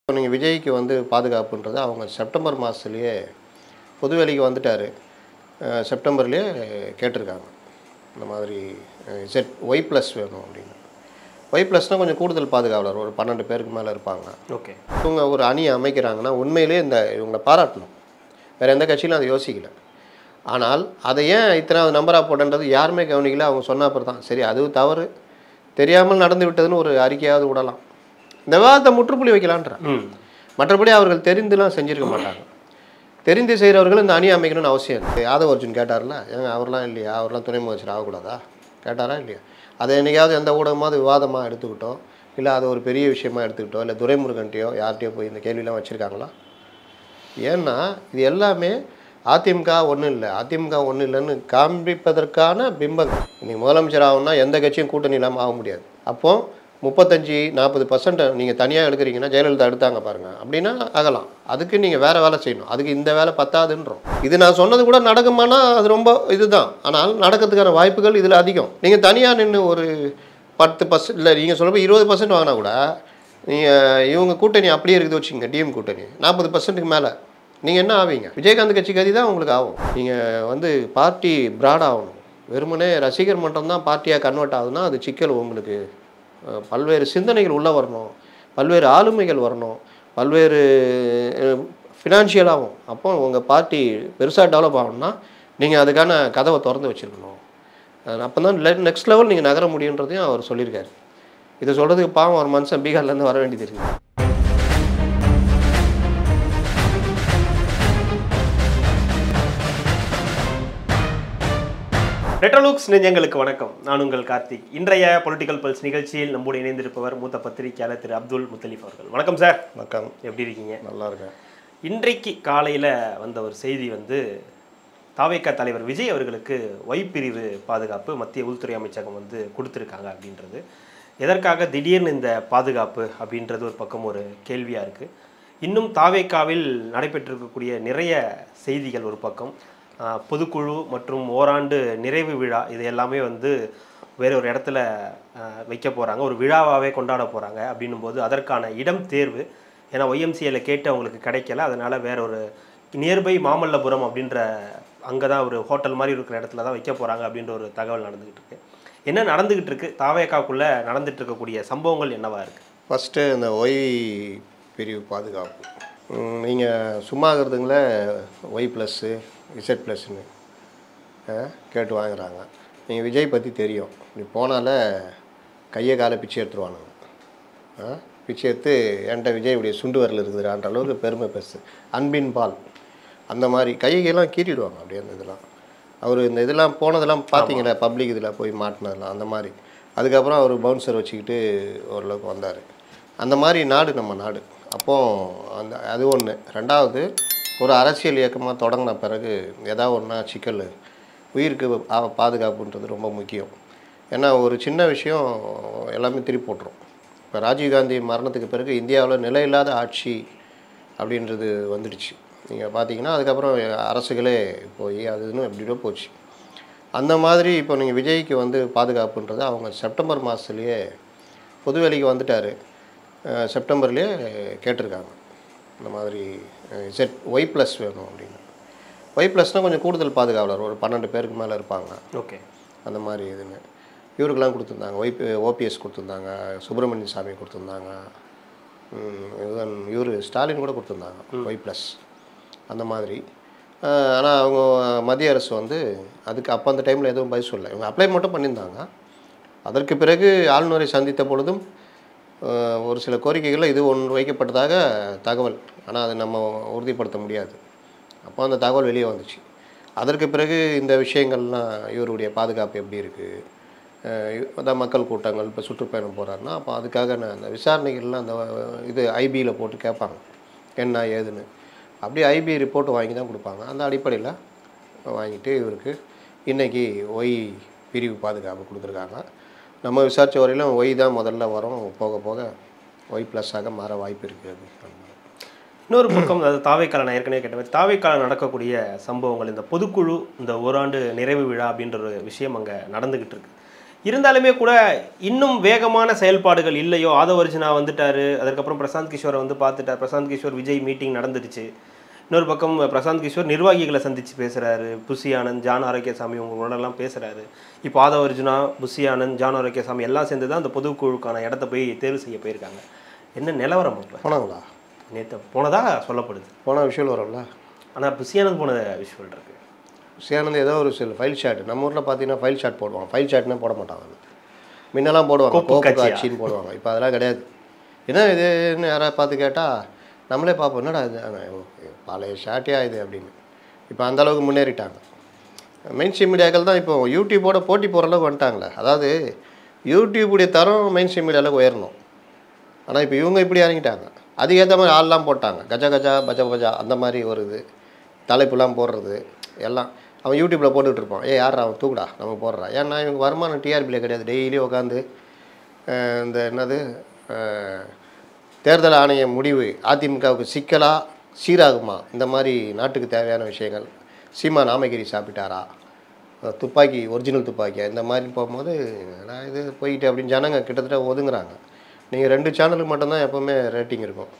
இப்போ நீங்கள் விஜய்க்கு வந்து பாதுகாப்புன்றது அவங்க செப்டம்பர் மாதத்துலேயே பொது வேலைக்கு வந்துட்டார். செப்டம்பர்லேயே கேட்டிருக்காங்க. இந்த மாதிரி ஒய் ப்ளஸ் வேணும் அப்படின்னு. ஒய் ப்ளஸ்னால் கொஞ்சம் கூடுதல் பாதுகாவலர் ஒரு 12 பேருக்கு மேலே இருப்பாங்க. ஓகே. இவங்க ஒரு அணியை அமைக்கிறாங்கன்னா உண்மையிலே இவங்களை பாராட்டணும். வேறு எந்த கட்சியிலும் அதை யோசிக்கல. ஆனால் அதை ஏன் இத்தனாவது நம்பராக போட்டன்றது யாருமே கவனிக்கல. அவங்க சொன்ன அப்புறம் தான் சரி அதுவும் தவறு தெரியாமல் நடந்து விட்டதுன்னு ஒரு அறிக்கையாவது விடலாம். இந்த விவாதத்தை முற்றுப்புள்ளி வைக்கலான்ற. மற்றபடி அவர்கள் தெரிந்துலாம் செஞ்சுருக்க மாட்டாங்க. தெரிந்து செய்கிறவர்கள் இந்த அணி அமைக்கணும்னு அவசியம் இருக்குது. யாதவ் அர்ஜுன் கேட்டார்ல, ஏங்க அவர்லாம் இல்லையா, அவர்லாம் துணை முதலமைச்சர் ஆகக்கூடாதா கேட்டாரா இல்லையா? அதை என்றைக்காவது எந்த ஊடகமாவது விவாதமாக எடுத்துக்கிட்டோம், இல்லை அதை ஒரு பெரிய விஷயமாக எடுத்துக்கிட்டோம், இல்லை துரைமுருகன்ட்டையோ யார்கிட்டையோ போய் இந்த கேள்வியெலாம் வச்சுருக்காங்களா? ஏன்னா இது எல்லாமே அதிமுக ஒன்றும் இல்லை, அதிமுக ஒன்றும் இல்லைன்னு காண்பிப்பதற்கான பிம்பங்கள். இன்றைக்கி முதலமைச்சர் ஆகணும்னா எந்த கட்சியும் கூட்டணி இல்லாமல் ஆக முடியாது. அப்போது 35-40% நீங்கள் தனியாக எடுக்கிறீங்கன்னா ஜெயலலிதா எடுத்தாங்க பாருங்கள், அப்படின்னா ஆகலாம். அதுக்கு நீங்கள் வேறு வேலை செய்யணும். அதுக்கு இந்த வேலை பத்தாதுன்றோம். இது நான் சொன்னது கூட நடக்குமானா அது ரொம்ப இதுதான். ஆனால் நடக்கிறதுக்கான வாய்ப்புகள் இதில் அதிகம். நீங்கள் தனியாக நின்று ஒரு 10% இல்லை நீங்கள் சொல்ல 20% வாங்கினா கூட நீங்கள் இவங்க கூட்டணி அப்படியே இருக்குது வச்சுங்க, டிஎம் கூட்டணி 40%க்கு மேலே நீங்கள் என்ன ஆவீங்க? விஜயகாந்த் கட்சி கதி தான் உங்களுக்கு ஆகும். நீங்கள் வந்து பார்ட்டி ப்ராட் ஆகணும். வெறுமனே ரசிகர் மன்றம் தான் பார்ட்டியாக கன்வெர்ட் ஆகுதுன்னா அது சிக்கல். உங்களுக்கு பல்வேறு சிந்தனைகள் உள்ளே வரணும், பல்வேறு ஆளுமைகள் வரணும், பல்வேறு ஃபினான்ஷியலாகவும். அப்போ உங்கள் பார்ட்டி பெருசாக டெவலப் ஆகணும்னா நீங்கள் அதுக்கான கதவை திறந்து வச்சுருக்கணும். அப்போ தான் நெக்ஸ்ட் லெவல் நீங்கள் நகர முடியுன்றதையும் அவர் சொல்லியிருக்காரு. இதை சொல்கிறதுக்கு பாவம் ஒரு மனுஷன் பீகார்லேருந்து வர வேண்டியது இருக்குது. ரெட்ரோலுக்ஸ் நெஞ்சங்களுக்கு வணக்கம். நான் உங்கள் கார்த்திக். இன்றைய பொலிட்டிக்கல் பல்ஸ் நிகழ்ச்சியில் நம்மோடு இணைந்திருப்பவர் மூத்த பத்திரிகையாளர் திரு அப்துல் முத்தலீஃப் அவர்கள். வணக்கம் சார். வணக்கம். எப்படி இருக்கீங்க? நல்லா இருக்கேன். இன்றைக்கு காலையில் வந்த ஒரு செய்தி வந்து தாவேகா தலைவர் விஜய் அவர்களுக்கு ஒய் பிரிவு பாதுகாப்பு மத்திய உள்துறை அமைச்சகம் வந்து கொடுத்துருக்காங்க அப்படின்றது. எதற்காக திடீர்னு இந்த பாதுகாப்பு அப்படின்றது ஒரு பக்கம் ஒரு கேள்வியாக இருக்குது. இன்னும் தாவேகாவில் நடைபெற்றிருக்கக்கூடிய நிறைய செய்திகள் ஒரு பக்கம், பொதுக்குழு மற்றும் ஓராண்டு நிறைவு விழா இது எல்லாமே வந்து வேற ஒரு இடத்துல வைக்க போகிறாங்க, ஒரு விழாவாகவே கொண்டாட போகிறாங்க. அப்படின்னும் போது அதற்கான இடம் தேர்வு, ஏன்னா ஒய்எம்சிஏல கேட்டு அவங்களுக்கு கிடைக்கல, அதனால் வேற ஒரு நியர்பை மாமல்லபுரம் அப்படின்ற அங்கே தான் ஒரு ஹோட்டல் மாதிரி இருக்கிற இடத்துல தான் வைக்க போகிறாங்க அப்படின்ற ஒரு தகவல் நடந்துக்கிட்டு இருக்கு. என்ன நடந்துக்கிட்டு இருக்கு, தாவேகாக்குள்ளே நடந்துட்டு இருக்கக்கூடிய சம்பவங்கள் என்னவா இருக்குது? ஃபஸ்ட்டு இந்த ஒய் பிரிவு பாதுகாப்பு நீங்கள் சும்மா இருக்கிறதுங்களே ஒய் ப்ளஸ்ஸு இசட் ப்ளஸ்ன்னு கேட்டு வாங்குறாங்க. நீங்கள் விஜய் பற்றி தெரியும், இப்படி போனால கையை காலை பிச்சை எடுத்துருவானுங்க. பிச்சை எடுத்து என்கிட்ட விஜயுடைய சுண்டு வரல் இருக்குதுன்ற அளவுக்கு பெருமை பெருசு, அன்பின் பால் அந்த மாதிரி கையெல்லாம் கீட்டிடுவாங்க அப்படியே. அந்த இதெல்லாம் அவர் இந்த இதெல்லாம் போனதெல்லாம் பார்த்தீங்களா, பப்ளிக் இதில் போய் மாட்டினதெல்லாம் அந்த மாதிரி. அதுக்கப்புறம் அவர் பவுன்சர் வச்சுக்கிட்டு ஓரளவுக்கு வந்தார். அந்த மாதிரி நாடு நம்ம நாடு. அப்போது அது ஒன்று. ரெண்டாவது, ஒரு அரசியல் இயக்கமாக தொடங்கின பிறகு ஏதாவது ஒன்றா சிக்கல், உயிருக்கு பாதுகாப்புன்றது ரொம்ப முக்கியம். ஏன்னா ஒரு சின்ன விஷயம் எல்லாமே திருப்பி போட்டுரும். இப்போ ராஜீவ்காந்தி மரணத்துக்கு பிறகு இந்தியாவில் நிலையில்லாத ஆட்சி அப்படின்றது வந்துடுச்சு. நீங்கள் பார்த்தீங்கன்னா அதுக்கப்புறம் அரசுகளே போய் அது இன்னும் எப்படியோ போச்சு. அந்த மாதிரி இப்போ நீங்கள் விஜய்க்கு வந்து பாதுகாப்புன்றது அவங்க செப்டம்பர் மாதத்துலேயே பொது வேலைக்கு வந்துட்டார். செப்டம்பர்லேயே கேட்டிருக்காங்க. இந்த மாதிரி ஒய் ப்ளஸ் வேணும் அப்படின்னு. ஒய் ப்ளஸ்னால் கொஞ்சம் கூடுதல் பாதுகாவலர் ஒரு 12 பேருக்கு மேலே இருப்பாங்க. ஓகே. அந்த மாதிரி இதுன்னு இவருக்கெல்லாம் கொடுத்துருந்தாங்க. ஓபிஎஸ் கொடுத்துருந்தாங்க, சுப்பிரமணிய சாமி கொடுத்துருந்தாங்க, இவர் ஸ்டாலின் கூட கொடுத்துருந்தாங்க ஒய் ப்ளஸ் அந்த மாதிரி. ஆனால் அவங்க மத்திய அரசு வந்து அதுக்கு அப்போ அந்த டைமில் எதுவும் பதில் சொல்லலை. இவங்க அப்ளை மட்டும் பண்ணியிருந்தாங்க. அதற்கு பிறகு ஆளுநரை சந்தித்த பொழுதும் ஒரு சில கோரிக்கைகளில் இது ஒன்று வைக்கப்பட்டதாக தகவல், ஆனால் அதை நம்ம உறுதிப்படுத்த முடியாது. அப்போ அந்த தகவல் வெளியே வந்துச்சு. அதற்கு பிறகு இந்த விஷயங்கள்லாம் இவருடைய பாதுகாப்பு எப்படி இருக்குது, அதான் மக்கள் கூட்டங்கள் இப்போ சுற்றுப்பயணம் போகிறாருன்னா அப்போ அதுக்காக அந்த விசாரணைகள்லாம் அந்த இது ஐபியில் போட்டு கேட்பாங்க என்ன ஏதுன்னு. அப்படியே ஐபி ரிப்போர்ட் வாங்கி தான் கொடுப்பாங்க. அந்த அடிப்படையில் வாங்கிட்டு இவருக்கு இன்றைக்கி ஒய் பிரிவு பாதுகாப்பு கொடுத்துருக்காங்க. நம்ம விசாரித்த வரையிலும் ஒய் தான் முதல்ல வரும், போக போக ஒய் ப்ளஸ்ஸாக மாற வாய்ப்பு இருக்குது. இன்னொரு பக்கம் அது தாவேக்கால நான் ஏற்கனவே கேட்டேன், தாவேக்கால நடக்கக்கூடிய சம்பவங்கள், இந்த பொதுக்குழு இந்த ஓராண்டு நிறைவு விழா அப்படின்ற ஒரு விஷயம் அங்கே நடந்துக்கிட்டு இருக்கு. இருந்தாலுமே கூட இன்னும் வேகமான செயல்பாடுகள் இல்லையோ? ஆதவ அர்ஜுனா வந்துட்டாரு, அதுக்கப்புறம் பிரசாந்த் கிஷோரை வந்து பார்த்துட்டார். பிரசாந்த் கிஷோர் விஜய் மீட்டிங் நடந்துடுச்சு. இன்னொரு பக்கம் பிரசாந்த் கிஷோர் நிர்வாகிகளை சந்தித்து பேசுகிறாரு. புஷி ஆனந்த், ஜான் ஆரோக்கியசாமி உங்களோடலாம் பேசுகிறாரு. இப்போ ஆதவ அர்ஜுனா, புஷி ஆனந்த், ஜான் ஆரோக்கியசாமி எல்லாம் சேர்ந்து தான் அந்த பொதுக்குழுக்கான இடத்த போய் தேர்வு செய்ய போயிருக்காங்க. என்ன நிலவரம் இப்போ? போனாங்களா? நேற்று போனதா சொல்லப்படுது. போனால் விஷுவல் வரும்ல. ஆனால் புஷி ஆனந்த் போன விஷுவல் இருக்குது. புஷி ஏதோ ஒரு சில ஃபைல் ஷாட், நம்ம ஊரில் பார்த்தீங்கன்னா ஃபைல் ஷாட் போடுவாங்க. ஃபைல் ஷாட்னே போட மாட்டாங்க. முன்னெல்லாம் போடுவாங்க, கோப்பு காட்சின்னு போடுவாங்க. இப்போ அதெல்லாம் கிடையாது. என்ன இதுன்னு யாராவது பார்த்து கேட்டால் நம்மளே பார்ப்போம், என்னடா இது பழைய ஷாட்டே இது அப்படின்னு. இப்போ அந்தளவுக்கு முன்னேறிட்டாங்க. மெயின் ஸ்ட்ரீம் மீடியாக்கள் தான் இப்போ யூடியூப்போட போட்டி போகிற அளவுக்கு வந்துட்டாங்களே. அதாவது யூடியூப்புடைய தரம் மெயின் ஸ்ட்ரீம் மீடியாவில் உயரணும். ஆனால் இப்போ இவங்க இப்படி இறங்கிட்டாங்க. அதுக்கேற்ற மாதிரி ஆள்லாம் போட்டாங்க. கஜா கஜா பஜா பஜா அந்த மாதிரி ஒரு இது தலைப்புலாம் போடுறது எல்லாம் அவன் யூடியூப்பில் போட்டுக்கிட்டு இருப்பான். யார் அவன் தூக்குடா நம்ம போடுறான். ஏன்னா இவங்க வருமானம் டிஆர்பியில் கிடையாது. டெய்லி உட்காந்து இந்த என்னது தேர்தல் ஆணைய முடிவு அதிமுகவுக்கு சிக்கலா சீராகுமா, இந்த மாதிரி நாட்டுக்கு தேவையான விஷயங்கள். சீமா நாமகிரி சாப்பிட்டாரா, துப்பாக்கி ஒரிஜினல் துப்பாக்கியா, இந்த மாதிரி போகும்போது நான் இது போய்கிட்டு அப்படின்னு ஜனங்க கிட்டத்தட்ட ஒதுங்குறாங்க. நீங்கள் 2 சேனலுக்கு மட்டும்தான் எப்போவுமே ரேட்டிங் இருக்கும்.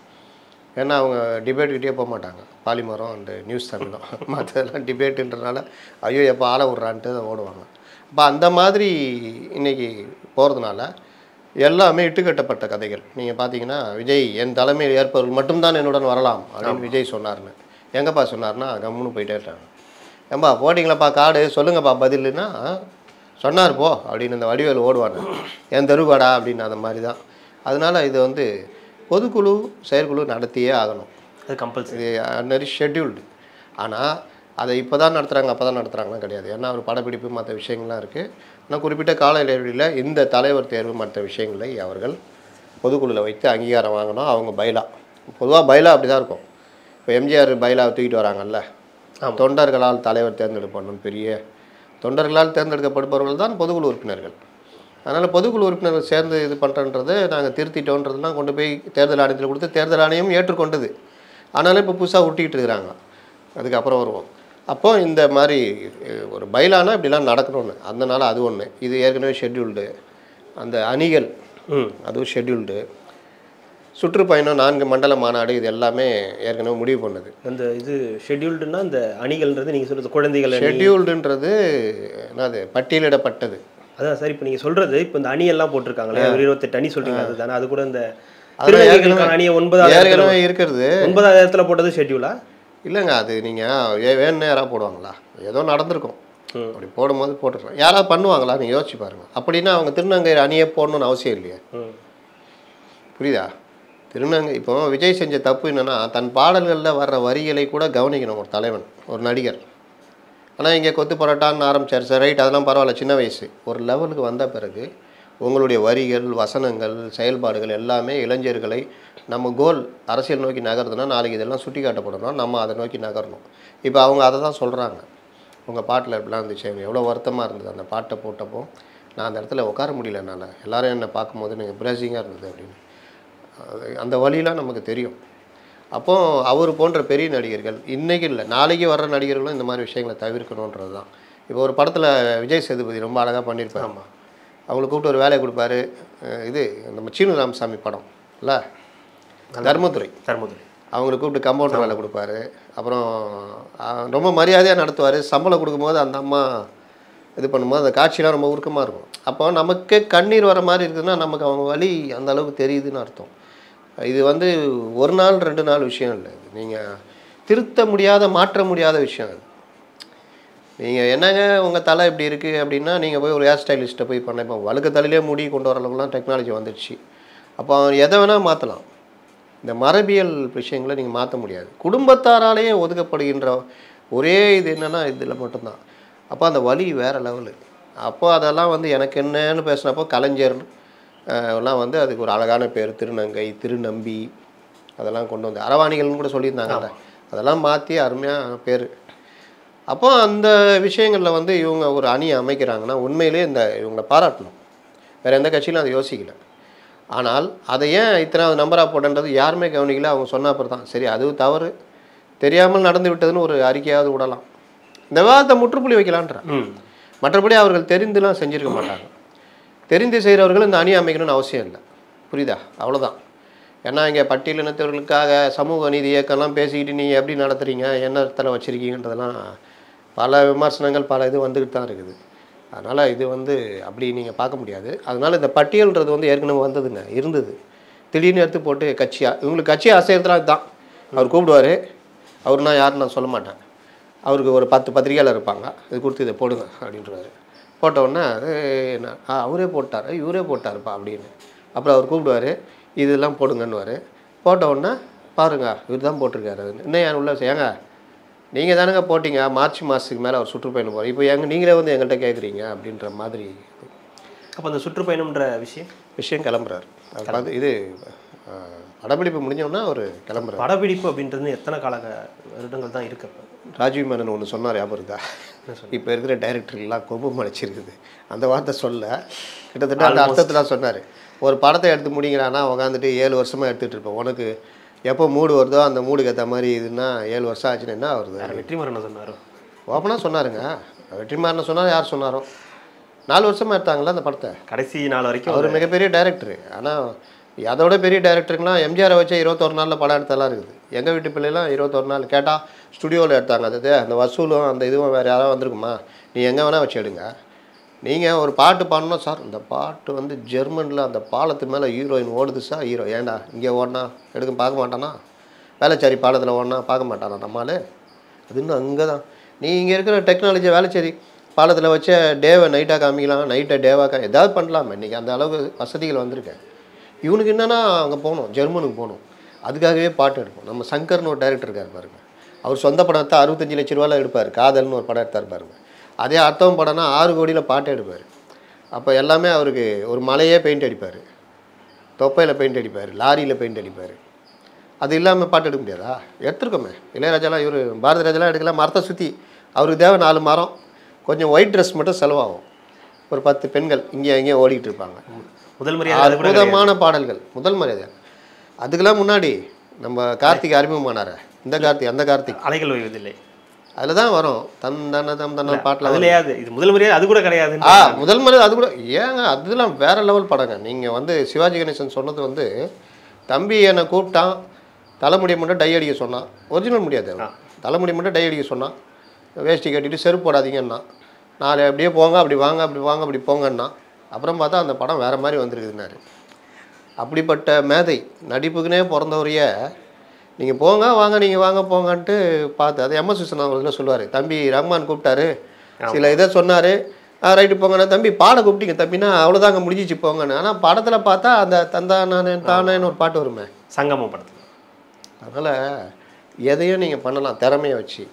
ஏன்னா அவங்க டிபேட்டுக்கிட்டே போக மாட்டாங்க. பாலிமரம் அண்டு நியூஸ் தமிழும் மற்றதெல்லாம் டிபேட்டுன்றனால ஐயோ எப்போ ஆள விட்றான்ட்டு ஓடுவாங்க. அப்போ அந்த மாதிரி இன்றைக்கி போகிறதுனால எல்லாமே இட்டுக்கட்டப்பட்ட கதைகள். நீங்கள் பார்த்தீங்கன்னா விஜய் என் தலைமையில் ஏற்பவர்கள் மட்டும்தான் என்னுடன் வரலாம் அப்படின்னு விஜய் சொன்னார்னு. எங்கப்பா சொன்னார்னா கம்முன்னு போயிட்டே இருக்காங்க. ஏம்பா போட்டிங்களாப்பா கார்டு சொல்லுங்கப்பா பதிலுன்னா சொன்னார் போ அப்படின்னு இந்த வடிவேல் ஓடுவாங்க. என் தெருவாடா அப்படின்னு அந்த மாதிரி தான். அதனால் இது வந்து பொதுக்குழு செயற்குழு நடத்தியே ஆகணும். அது கம்பல்சரி, ஆர்டினரி ஷெட்யூல்டு. ஆனால் அதை இப்போ தான் நடத்துகிறாங்க அப்போ தான் நடத்துகிறாங்கலாம் கிடையாது. ஏன்னா அவர் படப்பிடிப்பு மற்ற விஷயங்கள்லாம் இருக்குது. ஆனால் குறிப்பிட்ட கால இடைவெளியில் இந்த தலைவர் தேர்வு மற்ற விஷயங்களை அவர்கள் பொதுக்குழுவில் வைத்து அங்கீகாரம் வாங்கணும். அவங்க பைலா பொதுவாக பைலா அப்படி தான் இருக்கும். இப்போ எம்ஜிஆர் பைலாவை தூக்கிட்டு வராங்கல்ல, தொண்டர்களால் தலைவர் தேர்ந்தெடுப்பணும். பெரிய தொண்டர்களால் தேர்ந்தெடுக்கப்படுபவர்கள் தான் பொதுக்குழு உறுப்பினர்கள். அதனால் பொதுக்குழு உறுப்பினர்கள் சேர்ந்து இது பண்ணுறன்றது நாங்கள் திருத்திட்டோன்றதுலாம் கொண்டு போய் தேர்தல் ஆணையத்தில் கொடுத்து தேர்தல் ஆணையம் ஏற்றுக்கொண்டது. ஆனாலும் இப்போ புதுசாக ஒட்டிக்கிட்டு இருக்கிறாங்க. அதுக்கப்புறம் வருவோம். அப்போ இந்த மாதிரி ஒரு பைலானா இப்படிலாம் நடக்கணும்னு, அதனால் அது ஒன்று. இது ஏற்கனவே ஷெட்யூல்டு. அந்த அணிகள் அதுவும் ஷெட்யூல்டு. சுற்றுப்பயணம் 4 மண்டல மாநாடு இது எல்லாமே ஏற்கனவே முடிவு பண்ணுது. அந்த இது ஷெட்யூல்டுன்னா இந்த அணிகள்ன்றது நீங்கள் சொல்கிறது குழந்தைகள் ஷெட்யூல்டுன்றது என்னது பட்டியலிடப்பட்டது. அதான் சார். இப்போ நீங்கள் சொல்கிறது இப்போ இந்த அணியெல்லாம் போட்டிருக்காங்களே, ஒரு 28 அணி சொல்கிறீங்க, அதுதானே? அது கூட இந்த திருநங்கைகளுக்கான அணியை 9வது இருக்கிறது. 9வது இடத்துல போட்டது ஷெட்யூலா? இல்லைங்க, அது நீங்கள் வேணும்னு யாராவது போடுவாங்களா? ஏதோ நடந்திருக்கும். அப்படி போடும்போது போட்டுருக்கோம். யாராவது பண்ணுவாங்களா? நீங்கள் யோசிச்சு பாருங்கள். அப்படின்னா அவங்க திருநங்கை அணியை போடணும்னு அவசியம் இல்லையே. புரியுதா? திருநங்கை இப்போ விஜய் செஞ்ச தப்பு என்னென்னா, தன் பாடல்களில் வர்ற வரிகளை கூட கவனிக்கணும் ஒரு தலைவன், ஒரு நடிகர். ஆனால் இங்கே கொத்து பரோட்டான்னு ஆரம்பிச்சார். சார் ரைட், அதெல்லாம் பரவாயில்ல, சின்ன வயசு. ஒரு லெவலுக்கு வந்த பிறகு உங்களுடைய வரிகள், வசனங்கள், செயல்பாடுகள் எல்லாமே இளைஞர்களை நம்ம கோல் அரசியல் நோக்கி நகர்றதுனா நாளைக்கு இதெல்லாம் சுட்டி காட்டப்படணும், நம்ம அதை நோக்கி நகரணும். இப்போ அவங்க அதை தான் சொல்கிறாங்க. உங்கள் பாட்டில் இப்படிலாம் இருந்துச்சு, எனக்கு எவ்வளோ வருத்தமாக இருந்தது அந்த பாட்டை போட்டப்போ. நான் அந்த இடத்துல உட்கார முடியல, என்னால் எல்லோரும் என்னை பார்க்கும்போது எனக்கு பிரேசிங்காக இருந்தது அப்படின்னு. அந்த வழியெலாம் நமக்கு தெரியும். அப்போது அவர் போன்ற பெரிய நடிகர்கள் இன்றைக்கி இல்லை நாளைக்கு வர்ற நடிகர்களும் இந்த மாதிரி விஷயங்களை தவிர்க்கணுன்றது தான். இப்போ ஒரு படத்தில் விஜய் சேதுபதி ரொம்ப அழகாக பண்ணியிருப்பார். ஆமாம், அவங்களுக்கு கூப்பிட்டு ஒரு வேலையை கொடுப்பாரு. இது நம்ம சீனு ராமசாமி படம் இல்லை, தர்மதுரை அவங்களுக்கு கூப்பிட்டு கம்பவுண்டர் வேலை கொடுப்பாரு. அப்புறம் ரொம்ப மரியாதையாக நடத்துவார். சம்பளம் கொடுக்கும்போது அந்த அம்மா இது பண்ணும்போது அந்த காட்சியெலாம் ரொம்ப உருக்கமாக இருக்கும். அப்போ நமக்கு கண்ணீர் வர மாதிரி இருக்குதுன்னா நமக்கு அவங்க வலி அந்த அளவுக்கு தெரியுதுன்னு அர்த்தம். இது வந்து ஒரு நாள் 2 நாள் விஷயம் இல்லை. நீங்கள் திருத்த முடியாத மாற்ற முடியாத விஷயம் அது. நீங்கள் என்னங்க உங்கள் தலை இப்படி இருக்குது அப்படின்னா நீங்கள் போய் ஒரு ஹேர் ஸ்டைலிஸ்ட்டை போய் பண்ண, இப்போ வழுக்க தலையிலே முடி கொண்டு வர அளவுக்குலாம் டெக்னாலஜி வந்துடுச்சு. அப்போ எதை வேணால் மாற்றலாம். இந்த மரபியல் விஷயங்களை நீங்கள் மாற்ற முடியாது. குடும்பத்தாராலேயே ஒதுக்கப்படுகின்ற ஒரே இது என்னென்னா இதில் மட்டும்தான். அப்போ அந்த வலி வேறு லெவலு. அப்போ அதெல்லாம் வந்து எனக்கு என்னன்னு பேசுனப்போ கலைஞர் எல்லாம் வந்து அதுக்கு ஒரு அழகான பேர், திருநங்கை, திருநம்பி அதெல்லாம் கொண்டு வந்து அரவாணிகள்னு கூட சொல்லியிருந்தாங்க. அதெல்லாம் மாற்றி அருமையாக பேர். அப்போ அந்த விஷயங்களில் வந்து இவங்க ஒரு அணியை அமைக்கிறாங்கன்னா உண்மையிலே இவங்களை பாராட்டணும். வேறு எந்த கட்சியிலும் அதை யோசிக்கல. ஆனால் அதை ஏன் இத்தனாவது நம்பராக போட்டன்றது யாருமே கவனிக்கல. அவங்க சொன்ன அப்புறம் தான் சரி அது தவறு, தெரியாமல் நடந்து விட்டதுன்னு ஒரு அறிக்கையாவது விடலாம். இந்த விவாதத்தை முற்றுப்புள்ளி வைக்கலான்ற. மற்றபடி அவர்கள் தெரிந்துலாம் செஞ்சுருக்க மாட்டாங்க. தெரிந்து செய்கிறவர்கள் இந்த அணி அமைக்கணும்னு அவசியம் இல்லை. புரியுதா? அவ்வளோதான். ஏன்னா இங்கே பட்டியலினத்தவர்களுக்காக சமூக நீதி இயக்கம்லாம் பேசிக்கிட்டு நீங்கள் எப்படி நடத்துகிறீங்க, என்ன இடத்துல வச்சுருக்கீங்கன்றதெல்லாம் பல விமர்சனங்கள் பல இது வந்துக்கிட்டு தான் இருக்குது. அதனால் இது அப்படி நீங்கள் பார்க்க முடியாது. அதனால் இந்த பட்டியல்ன்றது ஏற்கனவே வந்ததுங்க, இருந்தது. திடீர்னு எடுத்து போட்டு கட்சியாக இவங்களுக்கு கட்சியை அசைகிறதுலாம் தான். அவர் கூப்பிடுவார், அவர் நான் யாருன்னு நான் சொல்ல மாட்டேன். அவருக்கு ஒரு 10 பத்திரிகையாளர் இருப்பாங்க, இது கொடுத்து இதை போடுங்க அப்படின்றாரு. போட்டவுடனே அவரே போட்டார், இவரே போட்டாருப்பா அப்படின்னு. அப்புறம் அவர் கூப்பிடுவார், இதெல்லாம் போடுங்கன்னுவார். போட்டவுடனே பாருங்கள் இவர் தான் போட்டிருக்காரு. அதுன்னு இன்னும் என் உள்ள ஏங்க நீங்கள் தானுங்க போட்டிங்க, மார்ச் மாதத்துக்கு மேலே அவர் சுற்றுப்பயணம் போகிறார், இப்போ நீங்களே எங்கள்கிட்ட கேட்குறீங்க அப்படின்ற மாதிரி. அப்போ அந்த சுற்றுப்பயணம்ன்ற விஷயம் கிளம்புறாரு. அது இது படப்பிடிப்பு முடிஞ்சோன்னா அவர் கிளம்புறாரு. படப்பிடிப்பு அப்படின்றது எத்தனை வருடங்கள் தான் இருக்கு? ராஜீவ் மேனன் ஒன்று சொன்னார், ஞாபகம் இருக்கா? இப்போ இருக்கிற டைரக்டர்லாம் கொம்பு மலைச்சிருக்குது, அந்த வார்த்தை சொல்ல கிட்டத்தட்ட அந்த அர்த்தத்தில் சொன்னார். ஒரு படத்தை எடுத்து முடிங்கிறான்னா உட்காந்துட்டு 7 வருஷமாக எடுத்துகிட்டு இருப்பேன், உனக்கு எப்போ மூடு வருதோ அந்த மூடுக்கு ஏற்ற மாதிரி இதுன்னா 7 வருஷம் ஆச்சுன்னா என்ன வருது? வெற்றிமாறன் சொன்னார், ஓப்பனாக சொன்னாருங்க. வெற்றிமாறன் சொன்னார், யார் சொன்னாரோ? 4 வருஷமாக எடுத்தாங்களா அந்த படத்தை, கடைசி நாள் வரைக்கும். அவர் மிகப்பெரிய டைரக்டர். ஆனால் அதோட பெரிய டைரக்டருங்களாம் எம்ஜிஆரை வச்சு 21 நாளில் படம் எடுத்தெல்லாம் இருக்குது. எங்கள் வீட்டு பிள்ளைலாம் 21 நாள் கேட்டால் ஸ்டுடியோவில் எடுத்தாங்க. அது அந்த வசூலும் அந்த இதுவும் வேறு யாராவது வந்திருக்குமா? நீ எங்கே வேணால் வச்சு எடுங்க. நீங்கள் ஒரு பாட்டு பாடணும் சார், இந்த பாட்டு ஜெர்மனில் அந்த பாலத்து மேலே ஹீரோயின் ஓடுது சார், ஹீரோ ஏண்டா இங்கே ஓடினா எடுக்க பார்க்க மாட்டானா? வேலைச்சாரி பாலத்தில் ஓடினா பார்க்க மாட்டானா நம்மளால்? அது இன்னும் அங்கே தான். நீ இங்கே இருக்கிற டெக்னாலஜி வேலைச்சாரி பாலத்தில் வச்ச டேவை நைட்டாக காமிக்கலாம், நைட்டை டேவாக ஏதாவது பண்ணலாமா? இன்றைக்கி அந்த அளவுக்கு வசதிகள் வந்திருக்கேன். இவனுக்கு என்னென்னா அங்கே போகணும், ஜெர்மனுக்கு போகணும், அதுக்காகவே பாட்டு எடுப்போம். நம்ம சங்கர்னு ஒரு டைரக்டர் இருக்கார் பாருங்க, அவர் சொந்த படத்தை 65 லட்ச ரூபாயில் எடுப்பார். காதல்னு ஒரு படம் எடுத்தார் பாருங்க, அதே அர்த்தம் படம்னா 6 கோடியில் பாட்டு எடுப்பார். அப்போ எல்லாமே அவருக்கு ஒரு மலையே பெயிண்ட் அடிப்பார், தொப்பையில் பெயிண்ட் அடிப்பார், லாரியில் பெயிண்ட் அடிப்பார். அது இல்லாமல் பாட்டு எடுக்க முடியாதா? எடுத்துருக்கோமே. இளையராஜாலாம் இவர் பாரதி ராஜாலாம் எடுக்கலாம், மரத்தை சுற்றி அவருக்கு தேவை 4 மரம், கொஞ்சம் ஒயிட் ட்ரெஸ் மட்டும் செலவாகும். ஒரு 10 பெண்கள் இங்கே அங்கேயும் ஓடிக்கிட்டு இருப்பாங்க. முதல் மரியாதை அற்புதமான பாடல்கள். முதல் மரியாதை அதுக்கெல்லாம் முன்னாடி நம்ம கார்த்திக் அறிமுகமானார். இந்த கார்த்திக் அந்த கார்த்திக் அலைகள் ஓய்வதில்லை அதில் தான் வரும். தன் பாட்டில் அதுலையாது இது முதல் மரியாதை அது கூட கிடையாது. முதல் மரியாதை அது கூட ஏங்க, அதெல்லாம் வேற லெவல் படங்க. நீங்கள் சிவாஜி கணேசன் சொன்னது தம்பி என்னை கூப்பிட்டான், தலைமுடியை மட்டும் டை அடிக்க சொன்னான். ஒரிஜினல் முடியாது, தலைமுடி மட்டும் டை அடிக்க சொன்னான், வேஷ்டி கட்டிட்டு செருப்பு போடாதீங்கன்னா, நாளை அப்படியே போங்க, அப்படி வாங்க, அப்படி வாங்க, அப்படி போங்கன்னா. அப்புறம் பார்த்தா அந்த படம் வேறு மாதிரி வந்திருக்குதுன்னாரு. அப்படிப்பட்ட மேதை நடிப்புக்குனே பிறந்தவரையே நீங்கள் போங்க வாங்க, நீங்கள் வாங்க போங்கன்ட்டு பார்த்து அது எம்எஸ் விஸ்வநாதன் அவர்கள் சொல்லுவார். தம்பி ரஹ்மான் கூப்பிட்டாரு, சில இதை சொன்னார், ரைட்டு போங்கண்ணா. தம்பி பாட கூப்பிட்டீங்க தம்பினா அவ்வளோதாங்க முடிஞ்சிச்சு போங்கன்னு. ஆனால் படத்தில் பார்த்தா அந்த தானேன்னு ஒரு பாட்டு வருமே, சங்கமம் படத்தில். அதனால் எதையும் நீங்கள் பண்ணலாம் திறமையை வச்சு.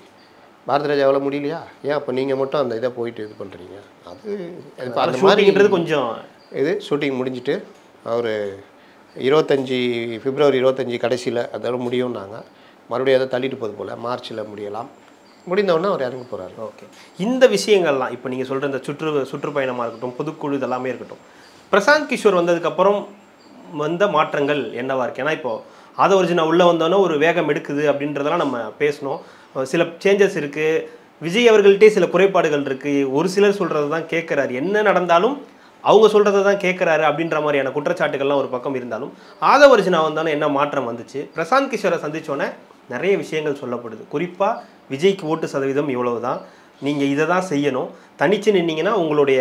பாரதி ராஜா எவ்வளோ முடியலையா? ஏன் அப்போ நீங்கள் மட்டும் அந்த இதை போயிட்டு இது பண்ணுறீங்க? அது அந்த மாதிரின்றது கொஞ்சம் இது ஷூட்டிங் முடிஞ்சிட்டு அவர் 25 பிப்ரவரி 25 கடைசியில் அதோட முடியும்னாங்க. மறுபடியும் அதை தள்ளிட்டு போகுது போல், மார்ச்சில் முடியலாம். முடிந்தவுடனே அவர் இறங்கி போகிறாரு. ஓகே, இந்த விஷயங்கள்லாம் இப்போ நீங்கள் சொல்கிற இந்த சுற்றுப்பயணமாக இருக்கட்டும், பொதுக்குழு இதெல்லாமே இருக்கட்டும், பிரசாந்த் கிஷோர் வந்ததுக்கப்புறம் வந்த மாற்றங்கள் என்னவா இருக்குது? ஏன்னா இப்போது ஆதவர்ஜுனா உள்ளே வந்தோன்னே ஒரு வேகம் எடுக்குது அப்படின்றதெல்லாம் நம்ம பேசணும். சில சேஞ்சஸ் இருக்குது, விஜய் அவர்கள்ட்டே சில குறைபாடுகள் இருக்குது, ஒரு சிலர் சொல்கிறது தான் கேட்குறாரு, என்ன நடந்தாலும் அவங்க சொல்கிறத தான் கேட்குறாரு அப்படின்ற மாதிரியான குற்றச்சாட்டுகள்லாம் ஒரு பக்கம் இருந்தாலும், ஆதவர்ஜுனா வந்தோன்னே என்ன மாற்றம் வந்துச்சு? பிரசாந்த் கிஷோரை சந்தித்தோன்னே நிறைய விஷயங்கள் சொல்லப்படுது. குறிப்பாக விஜய்க்கு ஓட்டு சதவீதம் இவ்வளவு தான், நீங்கள் இதை தான் செய்யணும், தனிச்சு நின்னீங்கன்னா உங்களுடைய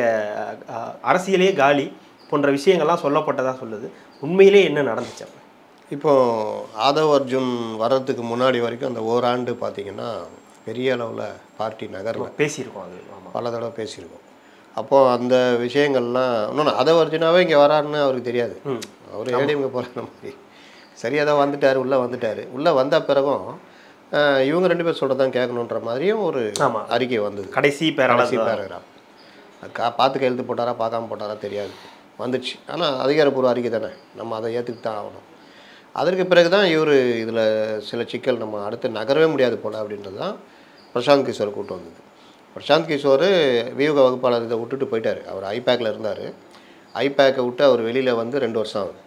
அரசியலே காலி போன்ற விஷயங்கள்லாம் சொல்லப்பட்டதாக சொல்லுது. உண்மையிலே என்ன நடந்துச்சு? இப்போது ஆதவ் அர்ஜுன் வர்றதுக்கு முன்னாடி வரைக்கும் அந்த ஓராண்டு பார்த்திங்கன்னா பெரிய அளவில் பார்ட்டி நகரில் பேசியிருக்கோம், அது பல தடவை பேசியிருக்கோம். அப்போது அந்த விஷயங்கள்லாம் இன்னொன்று ஆதவ் அர்ஜுனாவே இங்கே வராருன்னு அவருக்கு தெரியாது. அவர் ஏடிஎம்கே போகிற மாதிரி சரியாக தான் வந்துட்டார், உள்ளே வந்துட்டார். உள்ளே வந்த பிறகும் இவங்க 2 பேர் சொல்கிறதான் கேட்கணுன்ற மாதிரியும் ஒரு அறிக்கை வந்தது. கடைசி பேராகிராஃப் பார்த்து கையெழுத்து போட்டாரா பார்க்காம போட்டாரா தெரியாது, வந்துடுச்சு. ஆனால் அதிகாரப்பூர்வ அறிக்கை தானே, நம்ம அதை ஏற்றுக்கு தான் ஆகணும். அதற்கு பிறகு தான் இவர் இதில் சில சிக்கல் நம்ம அடுத்து நகரவே முடியாது போல் அப்படின்றது தான் பிரசாந்த் கிஷோர் கூட்டு வந்தது. பிரசாந்த் கிஷோர் வியூக வகுப்பாளர் இதை விட்டுட்டு போயிட்டார். அவர் ஐபேக்கில் இருந்தார். ஐபேக்கை விட்டு அவர் வெளியில் வந்து 2 வருஷம் ஆகுது.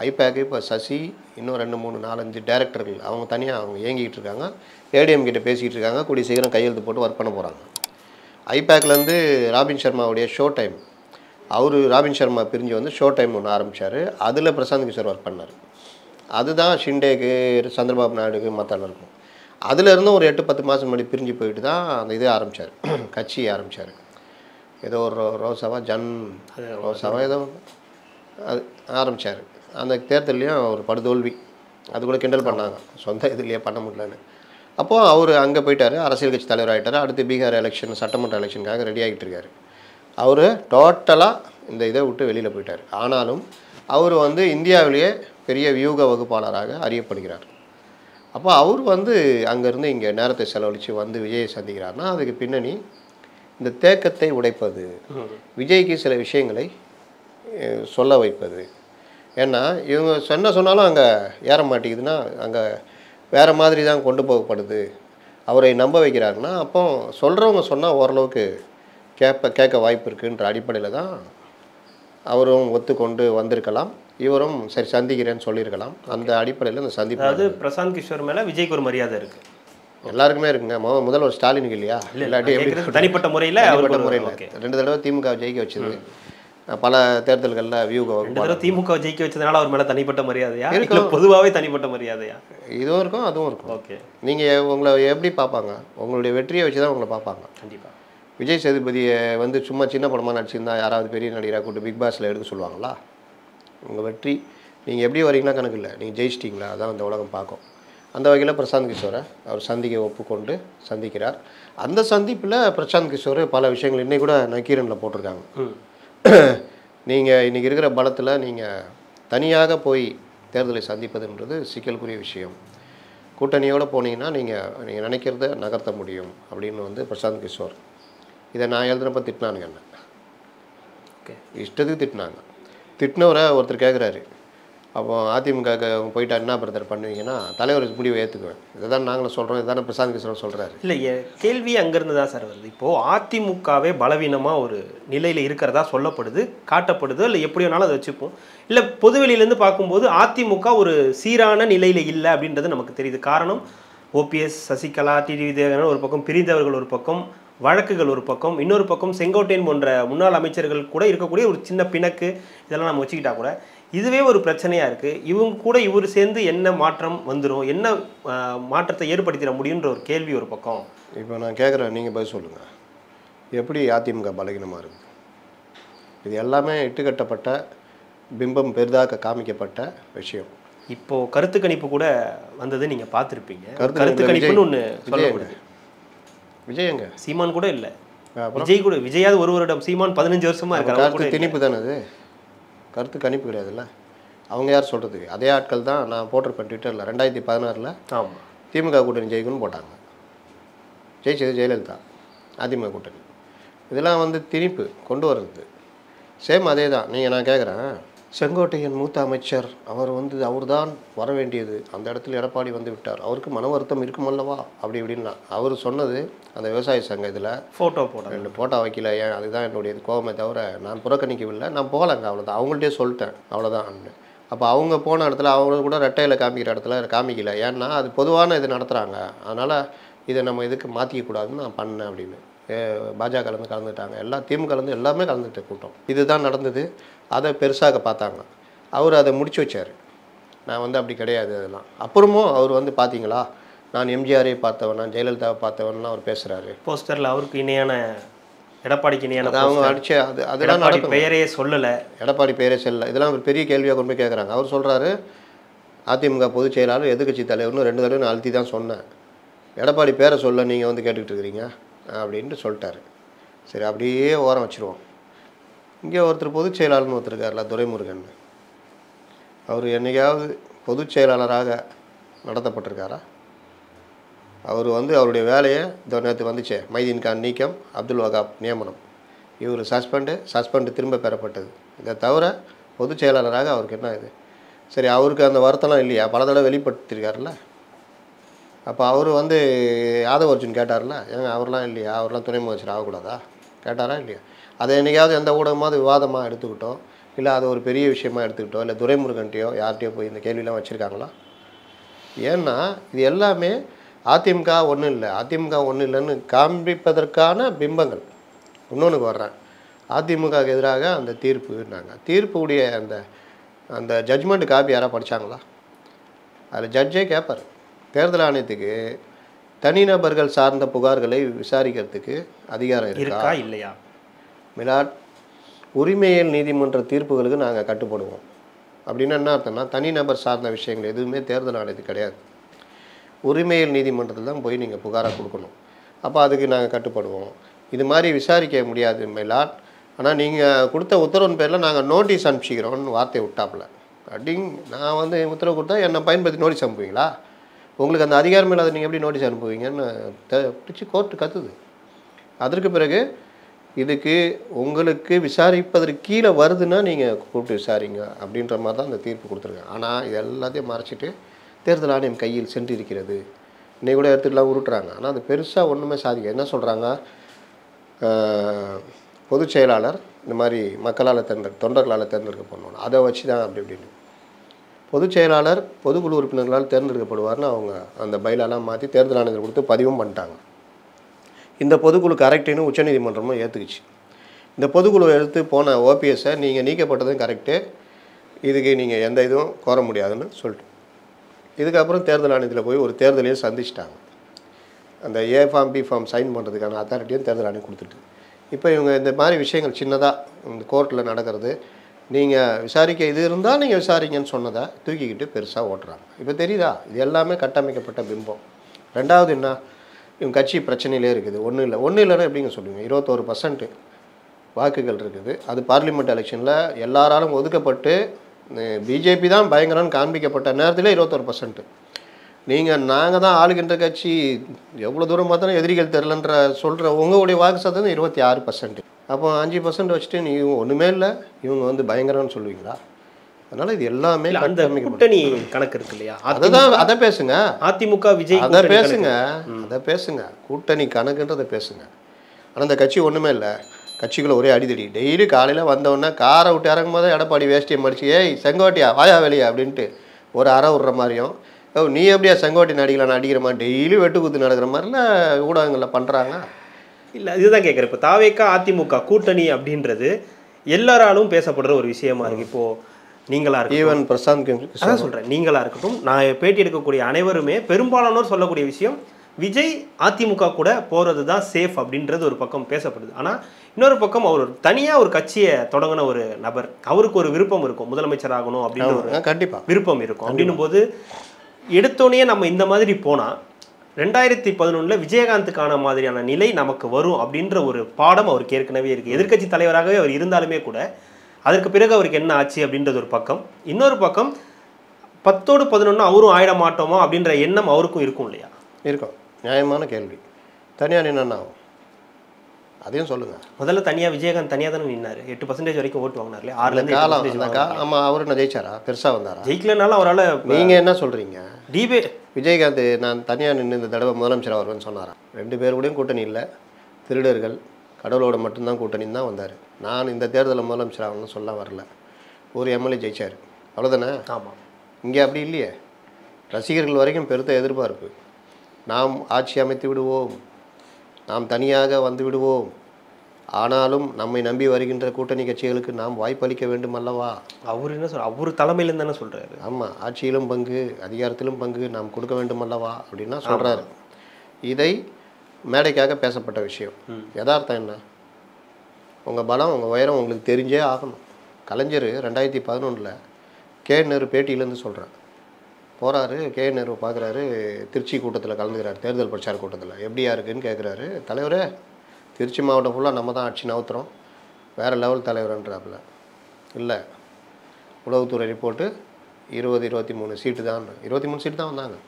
ஐபேக்கு இப்போ சசி இன்னும் 2, 3, 4, 5 டேரக்டர்கள் அவங்க தனியாக அவங்க இயங்கிக்கிட்டு இருக்காங்க. ஏடிஎம் கிட்ட பேசிக்கிட்டு இருக்காங்க. கூடிய சீக்கிரம் கையெழுத்து போட்டு ஒர்க் பண்ண போகிறாங்க. ஐபேக்லேருந்து ராபின் சர்மாவுடைய ஷோ டைம் அவர் ராபின் சர்மா பிரிஞ்சு வந்து ஷோ டைம் ஒன்று ஆரம்பித்தார். அதில் பிரசாந்த் கிஷோர் ஒர்க் பண்ணார். அதுதான் ஷிண்டேக்கு, சந்திரபாபு நாயுடுக்கு மற்ற இருக்கும். அதிலிருந்தும் ஒரு 8-10 மாதம் முன்னாடி பிரிஞ்சு போயிட்டு தான் அந்த இதே ஆரம்பித்தார், கட்சி ஆரம்பித்தார். ஏதோ ஒரு ரோசாவா ரோசாவா ஏதோ அது ஆரம்பித்தார். அந்த தேர்தல்லையும் ஒரு படுதோல்வி. அது கூட கிண்டல் பண்ணாங்க, சொந்த இதுலேயே பண்ண முடியலன்னு. அப்போது அவர் அங்கே போயிட்டார், அரசியல் கட்சி தலைவர் ஆகிட்டார். அடுத்து பீகார் எலெக்ஷன், சட்டமன்ற எலெக்ஷனுக்காக ரெடி ஆகிட்டு இருக்காரு. அவர் டோட்டலாக இந்த இதை விட்டு வெளியில் போயிட்டார். ஆனாலும் அவர் வந்து இந்தியாவிலேயே பெரிய வியூக வகுப்பாளராக அறியப்படுகிறார். அப்போ அவர் வந்து அங்கேருந்து இங்கே நேரத்தை செலவழித்து வந்து விஜயை சந்திக்கிறார்னா அதுக்கு பின்னணி இந்த தேக்கத்தை உடைப்பது, விஜய்க்கு சில விஷயங்களை சொல்ல வைப்பது. ஏன்னா இவங்க சொன்னாலும் அங்கே ஏற மாட்டேங்குதுன்னா அங்கே வேறு மாதிரி தான் கொண்டு போகப்படுது. அவரை நம்ப வைக்கிறாருன்னா அப்போ சொல்கிறவங்க சொன்னால் ஓரளவுக்கு கேட்க வாய்ப்பு இருக்குன்ற அடிப்படையில் தான் அவரும் ஒத்துக்கொண்டு வந்திருக்கலாம். இவரும் சரி சந்திக்கிறேன்னு சொல்லியிருக்கலாம். அந்த அடிப்படையில் இந்த சந்திப்பு. அதாவது பிரசாந்த் கிஷோர் மேலே விஜய்க்கு ஒரு மரியாதை இருக்குது, எல்லாருக்குமே இருக்குங்க. முதல்வர் ஸ்டாலினுக்கு இல்லையா? இல்லாட்டி எப்படி தனிப்பட்ட முறையில் 2 தடவை திமுக ஜெயிக்க வச்சது, பல தேர்தல்களில் திமுக ஜெயிக்க வச்சதுனால அவர் மேலே தனிப்பட்ட மரியாதையா இல்லை பொதுவாகவே தனிப்பட்ட மரியாதையா? இதுவும் இருக்கும் அதுவும் இருக்கும். ஓகே, நீங்கள் உங்களை எப்படி பார்ப்பாங்க? உங்களுடைய வெற்றியை வச்சு தான் உங்களை பார்ப்பாங்க. கண்டிப்பாக. விஜய் சேதுபதியை வந்து சும்மா சின்ன படமாக நடிச்சிருந்தா யாராவது பெரிய நடிகராக கூட்டு பிக் பாஸில் எடுக்க சொல்லுவாங்களா? உங்கள் வெற்றி நீங்கள் எப்படி வரீங்கன்னா கணக்கு இல்லை, நீங்கள் ஜெயிச்சிட்டிங்களா, அதான் இந்த உலகம் பார்க்கும். அந்த வகையில் பிரசாந்த் கிஷோரை அவர் சந்திக்க ஒப்புக்கொண்டு சந்திக்கிறார். அந்த சந்திப்பில் பிரசாந்த் கிஷோர் பல விஷயங்கள் இன்றைக்கி கூட நக்கீரனில் போட்டிருக்காங்க. நீங்கள் இன்றைக்கி இருக்கிற பலத்தில் நீங்கள் தனியாக போய் தேர்தலை சந்திப்பதுன்றது சிக்கலுக்குரிய விஷயம். கூட்டணியோடு போனீங்கன்னா நீங்கள் நினைக்கிறத நகர்த்த முடியும் அப்படின்னு வந்து பிரசாந்த் கிஷோர் இதை நான் எழுதுனப்போ திட்டினானுங்க என்ன. ஓகே, இஷ்டத்துக்கு திட்டினவரை ஒருத்தர் கேட்குறாரு, அப்போ அதிமுக போயிட்டா என்ன பிரதர் பண்ணுவீங்கன்னா, தலைவர் முடிவை ஏற்றுக்குவேன். இதை தான் நாங்களும் சொல்கிறோம், இதுதானே பிரசாந்த் கிஷோர் சொல்கிறாரு. இல்லை, கேள்வி அங்கேருந்து தான் சார் வருது. இப்போது அதிமுகவே பலவீனமாக ஒரு நிலையில் இருக்கிறதா சொல்லப்படுது, காட்டப்படுது, இல்லை எப்படி வேணாலும் அதை வச்சுப்போம். இல்லை பொதுவெளியிலேருந்து பார்க்கும்போது அதிமுக ஒரு சீரான நிலையில் இல்லை அப்படின்றது நமக்கு தெரியுது. காரணம் ஓபிஎஸ், சசிகலா, டிடிவி தினகரன் ஒரு பக்கம், பிரிந்தவர்கள் ஒரு பக்கம், வழக்குகள் ஒரு பக்கம், இன்னொரு பக்கம் செங்கோட்டையன் போன்ற முன்னாள் அமைச்சர்கள் கூட இருக்கக்கூடிய ஒரு சின்ன பிணக்கு, இதெல்லாம் நம்ம வச்சுக்கிட்டா கூட இதுவே ஒரு பிரச்சனையாக இருக்குது. இவங்க கூட இவர் சேர்ந்து என்ன மாற்றம் வந்துடும், என்ன மாற்றத்தை ஏற்படுத்திட முடியுன்ற ஒரு கேள்வி ஒரு பக்கம். இப்போ நான் கேட்குறேன், நீங்கள் பதில் சொல்லுங்கள். எப்படி அதிமுக பலகீனமாக இருக்குது? இது எல்லாமே இட்டுக்கட்டப்பட்ட பிம்பம், பெரிதாக காமிக்கப்பட்ட விஷயம். இப்போது கருத்து கணிப்பு கூட வந்தது நீங்கள் பார்த்துருப்பீங்க. கருத்து கணிப்புன்னு ஒன்று சொல்லப்படுது. விஜய் எங்க? சீமான் கூட இல்லை, விஜய் கூட. விஜயாவது ஒரு வருடம், சீமான் 15 வருஷமாக இருக்காங்க. கருத்து திணிப்பு தானே அது, கருத்து கணிப்பு கிடையாதுல்ல. அவங்க யார் சொல்கிறதுக்கு? அதே ஆட்கள் தான் நான் போட்டிருப்பேன் ட்விட்டரில். 2016 ஆமாம், திமுக கூட்டணி ஜெயிக்கும்னு போட்டாங்க. ஜெயிச்சது ஜெயலலிதா, அதிமுக கூட்டணி. இதெல்லாம் வந்து திணிப்பு கொண்டு வர்றது. சேம் அதே தான். நான் கேட்குறேன், செங்கோட்டையன் மூத்த அமைச்சர் அவர் தான் வர வேண்டியது, அந்த இடத்துல எடப்பாடி வந்து விட்டார், அவருக்கு மன வருத்தம் இருக்குமல்லவா அப்படி இப்படின்னா அவர் சொன்னது அந்த விவசாய சங்கம் இதில் ஃபோட்டோ போட 2 ஃபோட்டோ வைக்கல. ஏன் அதுதான் என்னுடைய கோபமே தவிர நான் புறக்கணிக்கவில்லை. நான் போகலங்க, அவ்வளோதான். அவங்கள்ட்டே சொல்லிட்டேன், அவ்வளோதான். அப்போ அவங்க போன இடத்துல அவங்க கூட ரெட்டையில் காமிக்கிற இடத்துல காமிக்கல. ஏன்னா அது பொதுவான இது நடத்துகிறாங்க, அதனால் இதை நம்ம இதுக்கு மாற்றிக்கக்கூடாதுன்னு நான் பண்ணேன் அப்படின்னு. பாஜக கலந்துட்டாங்க, எல்லாம் திமுக எல்லாமே கலந்துட்ட கூட்டம். இதுதான் நடந்தது. அதை பெருசாக பார்த்தாங்க. அவர் அதை முடிச்சு வச்சார். நான் வந்து அப்படி கிடையாது அதெல்லாம். அப்புறமும் அவர் வந்து பார்த்தீங்களா, நான் எம்ஜிஆரை பார்த்தவன், நான் ஜெயலலிதாவை பார்த்தவன்லாம் அவர் பேசுகிறாரு. போஸ்டரில் அவருக்கு இணையான, எடப்பாடிக்கு இணையான அவங்க அடிச்சு அதெல்லாம் நடக்கும். பெயரே சொல்லலை, எடப்பாடி பெயரே சொல்லலை. இதெல்லாம் ஒரு பெரிய கேள்வியாக கொண்டு போய் கேட்குறாங்க. அவர் சொல்கிறாரு, அதிமுக பொதுச் செயலாளர், எதிர்க்கட்சி தலைவர்னு 2 தடவை நான் அழுத்தி தான் சொன்னேன், எடப்பாடி பேரை சொல்ல நீங்கள் வந்து கேட்டுக்கிட்டு இருக்கிறீங்க அப்படின்ட்டு சொல்லிட்டாரு. சரி, அப்படியே ஓரம் வச்சுருவோம். இங்கே ஒருத்தர் பொதுச் செயலாளர்னு ஒருத்தர் இருக்கார்ல, துரைமுருகன். அவர் என்றைக்காவது பொதுச் செயலாளராக நடத்தப்பட்டிருக்காரா? அவர் வந்து அவருடைய வேலையை நேற்று வந்துச்சே, மைதீன் கான் நீக்கம், அப்துல் வகாப் நியமனம், இவர் சஸ்பெண்டு திரும்ப பெறப்பட்டது. இதை தவிர பொதுச் செயலாளராக அவருக்கு என்ன இது? சரி, அவருக்கு அந்த வருத்தம்லாம் இல்லையா? பல தடவை வெளிப்படுத்திருக்காருல்ல. அப்போ அவர் வந்து யாதவ் அர்ஜுன் கேட்டார்ல, ஏங்க அவர்லாம் இல்லையா, அவர்லாம் துணை முதலமைச்சர் ஆகக்கூடாதா கேட்டாரா இல்லையா? அதை என்றைக்காவது எந்த ஊடகமாவது விவாதமாக எடுத்துக்கிட்டோம், இல்லை அது ஒரு பெரிய விஷயமாக எடுத்துக்கிட்டோம், இல்லை துரைமுருகன்ட்டையோ யார்கிட்டையோ போய் இந்த கேள்வியெலாம் வச்சுருக்காங்களா? ஏன்னா இது எல்லாமே அதிமுக ஒன்றும் இல்லை, அதிமுக ஒன்றும் இல்லைன்னு காண்பிப்பதற்கான பிம்பங்கள். இன்னொன்றுக்கு வர்றேன், அதிமுகவுக்கு எதிராக அந்த தீர்ப்புன்னாங்க. தீர்ப்புடைய அந்த அந்த ஜட்ஜ்மெண்ட் காப்பி யாராவது படித்தாங்களா? அதில் ஜட்ஜே கேட்பார், தேர்தல் ஆணையத்துக்கு தனிநபர்கள் சார்ந்த புகார்களை விசாரிக்கிறதுக்கு அதிகாரம் இருக்கா இல்லையா? மிலாட், உரிமையியல் நீதிமன்ற தீர்ப்புகளுக்கு நாங்கள் கட்டுப்படுவோம் அப்படின்னு என்ன அர்த்தம்னா, தனிநபர் சார்ந்த விஷயங்கள் எதுவுமே தேர்தல் ஆணையத்துக்கு கிடையாது. உரிமையியல் நீதிமன்றத்தில் தான் போய் நீங்கள் புகாராக கொடுக்கணும். அப்போ அதுக்கு நாங்கள் கட்டுப்படுவோம். இது மாதிரி விசாரிக்க முடியாது மிலாட், ஆனால் நீங்கள் கொடுத்த உத்தரவின் பேரில் நாங்கள் நோட்டீஸ் அனுப்பிச்சிக்கிறோம்னு வார்த்தையை விட்டாப்புல. அப்படிங் நான் வந்து உத்தரவு கொடுத்தா என்னை பயன்படுத்தி நோட்டீஸ் அனுப்புவீங்களா? உங்களுக்கு அந்த அதிகாரம் இல்லாத நீங்கள் எப்படி நோட்டீஸ் அனுப்புவீங்கன்னு பிடிச்சி கோர்ட்டு கத்துது. அதற்கு பிறகு இதுக்கு உங்களுக்கு விசாரிப்பதற்கு கீழே வருதுன்னா நீங்கள் கூப்பிட்டு விசாரிங்க அப்படின்ற மாதிரி தான் அந்த தீர்ப்பு கொடுத்துருக்காங்க. ஆனால் இது எல்லாத்தையும் மறைச்சிட்டு தேர்தல் ஆணையம் கையில் சென்றிருக்கிறது இன்னைக்கு கூட எடுத்துட்டுலாம் உருட்டுறாங்க. ஆனால் அது பெருசாக ஒன்றுமே சாதிக்க. என்ன சொல்கிறாங்க, பொதுச் செயலாளர் இந்த மாதிரி மக்களால் தொண்டர்களால் தேர்ந்தெடுக்கப்படணும், அதை வச்சு தான் அப்படி இப்படின்னு. பொதுச் செயலாளர் பொதுக்குழு உறுப்பினர்களால் தேர்ந்தெடுக்கப்படுவார்னு அவங்க அந்த பைலாலாம் மாற்றி தேர்தல் ஆணையத்தில் கொடுத்து பதிவும் பண்ணிட்டாங்க. இந்த பொதுக்குழு கரெக்டுன்னு உச்சநீதிமன்றமும் ஏற்றுக்குச்சு. இந்த பொதுக்குழு எடுத்து போன ஓபிஎஸ்ஸை நீங்கள் நீக்கப்பட்டதும் கரெக்டு, இதுக்கு நீங்கள் எந்த இதுவும் கோர முடியாதுன்னு சொல்லிட்டு இதுக்கப்புறம் தேர்தல் ஆணையத்தில் போய் ஒரு தேர்தலையும் சந்திச்சிட்டாங்க. அந்த A form B form sign பண்ணுறதுக்கான அத்தாரிட்டியும் தேர்தல் ஆணையம் கொடுத்துட்டு, இப்போ இவங்க இந்த மாதிரி விஷயங்கள் சின்னதாக இந்த கோர்ட்டில் நடக்கிறது, நீங்கள் விசாரிக்க இது இருந்தால் நீங்கள் விசாரிங்கன்னு சொன்னதை தூக்கிக்கிட்டு பெருசாக ஓட்டுறாங்க. இப்போ தெரியுதா, இது எல்லாமே கட்டமைக்கப்பட்ட பிம்பம். ரெண்டாவது என்ன, இவங்க கட்சி பிரச்சனையிலே இருக்குது. ஒன்றும் இல்லைன்னா எப்படிங்க சொல்லுவீங்க? 21% வாக்குகள் இருக்குது. அது பார்லிமெண்ட் எலெக்ஷனில் எல்லாராலும் ஒதுக்கப்பட்டு பிஜேபி தான் பயங்கரம்னு காண்பிக்கப்பட்ட நேரத்தில் 21%. நாங்கள் தான் ஆளுகின்ற கட்சி, எவ்வளோ தூரம் பார்த்தாலும் எதிரிகள் தெரிலன்ற சொல்கிற உங்களுடைய வாக்கு சதவீதம் 26%. அப்போ 5% வச்சுட்டு நீ ஒன்றுமே இல்லை, இவங்க வந்து பயங்கரம்னு சொல்லுவீங்களா? அதனால் இது எல்லாமே அந்த கூட்டணி கணக்கு இருக்கு இல்லையா? அதை பேசுங்க. அதிமுக விஜய் அதை பேசுங்க, கூட்டணி கணக்குன்றதை பேசுங்க. ஆனால் அந்த கட்சி ஒன்றுமே இல்லை, கட்சிக்குள்ளே ஒரே அடிதடி. டெய்லி காலையில் வந்தோடனே காரை விட்டு இறங்கும் போது எடப்பாடி வேஷ்டியை மடிச்சு, ஏய் செங்கோட்டையா வாயா வெளியா அப்படின்ட்டு ஒரு அறை விட்ற மாதிரியும், நீ எப்படியா செங்கோட்டை நடிகலான்னு அடிக்கிற மாதிரி டெய்லி வெட்டுக்குத்து நடக்கிற மாதிரிலாம் ஊடகங்களில் பண்ணுறாங்க. இல்லை, இதுதான் கேட்குறேன். இப்போ தாவேக்கா அதிமுக கூட்டணி அப்படின்றது எல்லாராலும் பேசப்படுற ஒரு விஷயமா இருக்குது. இப்போது நீங்களா இருக்கட்டும், ஈவன் பிரசாந்த் அதான் சொல்கிறேன், நீங்களா இருக்கட்டும், நான் பேட்டி எடுக்கக்கூடிய அனைவருமே பெரும்பாலானோர் சொல்லக்கூடிய விஷயம் விஜய் அதிமுக கூட போகிறது தான் சேஃப் அப்படின்றது ஒரு பக்கம் பேசப்படுது. ஆனால் இன்னொரு பக்கம் அவர் தனியாக ஒரு கட்சியை தொடங்கின ஒரு நபர், அவருக்கு ஒரு விருப்பம் இருக்கும், முதலமைச்சர் ஆகணும் அப்படின்னு ஒரு கண்டிப்பாக விருப்பம் இருக்கும். அப்படின்னும் போது எடுத்தோடனே நம்ம இந்த மாதிரி போனால் 2011 விஜயகாந்துக்கான மாதிரியான நிலை நமக்கு வரும் அப்படின்ற ஒரு பாடம் அவருக்கு ஏற்கனவே இருக்குது. எதிர்க்கட்சி தலைவராகவே அவர் இருந்தாலுமே கூட அதற்கு பிறகு அவருக்கு என்ன ஆச்சு அப்படின்றது ஒரு பக்கம். இன்னொரு பக்கம் 10ஓடு 11 அவரும் ஆயிட மாட்டோமா அப்படின்ற எண்ணம் அவருக்கும் இருக்கும் இல்லையா? இருக்கும். நியாயமான கேள்வி. தனியாக நின்னா அதையும் சொல்லுங்கள். முதல்ல தனியாக விஜயகாந்த் தனியாக தானே நின்னார். 8% வரைக்கும் ஓட்டு வாங்கினார் இல்லையா? 6%. ஆமாம், அவர் என்ன ஜெயிச்சாரா? பெருசாக வந்தாரா? ஜெயிக்கலனாலும் அவரால். நீங்கள் என்ன சொல்கிறீங்க? டிபேட் விஜயகாந்த் நான் தனியாக நின்று இந்த தடவை முதலமைச்சர் வருவேன்னு சொன்னாரா? 2 பேர் கூடயும் கூட்டணி இல்லை, திருடர்கள் கடவுளோட மட்டும்தான் கூட்டணின்னு தான் வந்தார். நான் இந்த தேர்தலில் முதலமைச்சர் ஆகணும்னு சொல்ல வரல. ஒரு எம்எல்ஏ ஜெயிச்சார், அவ்வளோதானே? ஆமாம். இங்கே அப்படி இல்லையே. ரசிகர்கள் வரைக்கும் பெருத்த எதிர்பார்ப்பு. நாம் ஆட்சி அமைத்து விடுவோம், நாம் தனியாக வந்து விடுவோம், ஆனாலும் நம்மை நம்பி வருகின்ற கூட்டணி கட்சிகளுக்கு நாம் வாய்ப்பளிக்க வேண்டும் அல்லவா? அவர் என்ன சொல்ற, அவர் தலைமையிலேருந்து தானே சொல்கிறாரு. ஆமாம், ஆட்சியிலும் பங்கு அதிகாரத்திலும் பங்கு நாம் கொடுக்க வேண்டும் அல்லவா அப்படின்னா சொல்கிறாரு. இதை மேடைக்காக பேசப்பட்ட விஷயம். யதார்த்தம் என்ன? உங்கள் பலம் உங்கள் உயரம் உங்களுக்கு தெரிஞ்சே ஆகணும். கலைஞர் 2011 கே நேரு பேட்டியிலேருந்து சொல்கிறேன், போகிறாரு கே நேரு பார்க்குறாரு, திருச்சி கூட்டத்தில் கலந்துக்கிறாரு, தேர்தல் பிரச்சார கூட்டத்தில். எப்படியா இருக்குன்னு கேட்குறாரு. தலைவரே, திருச்சி மாவட்டம் ஃபுல்லாக நம்ம தான் ஆட்சி நவுத்துறோம், வேறு லெவல் தலைவர்ன்றாப்புல. இல்லை, உளவுத்துறை ரிப்போர்ட்டு 20-23 சீட்டு தான், 23 சீட்டு தான் வந்தாங்க,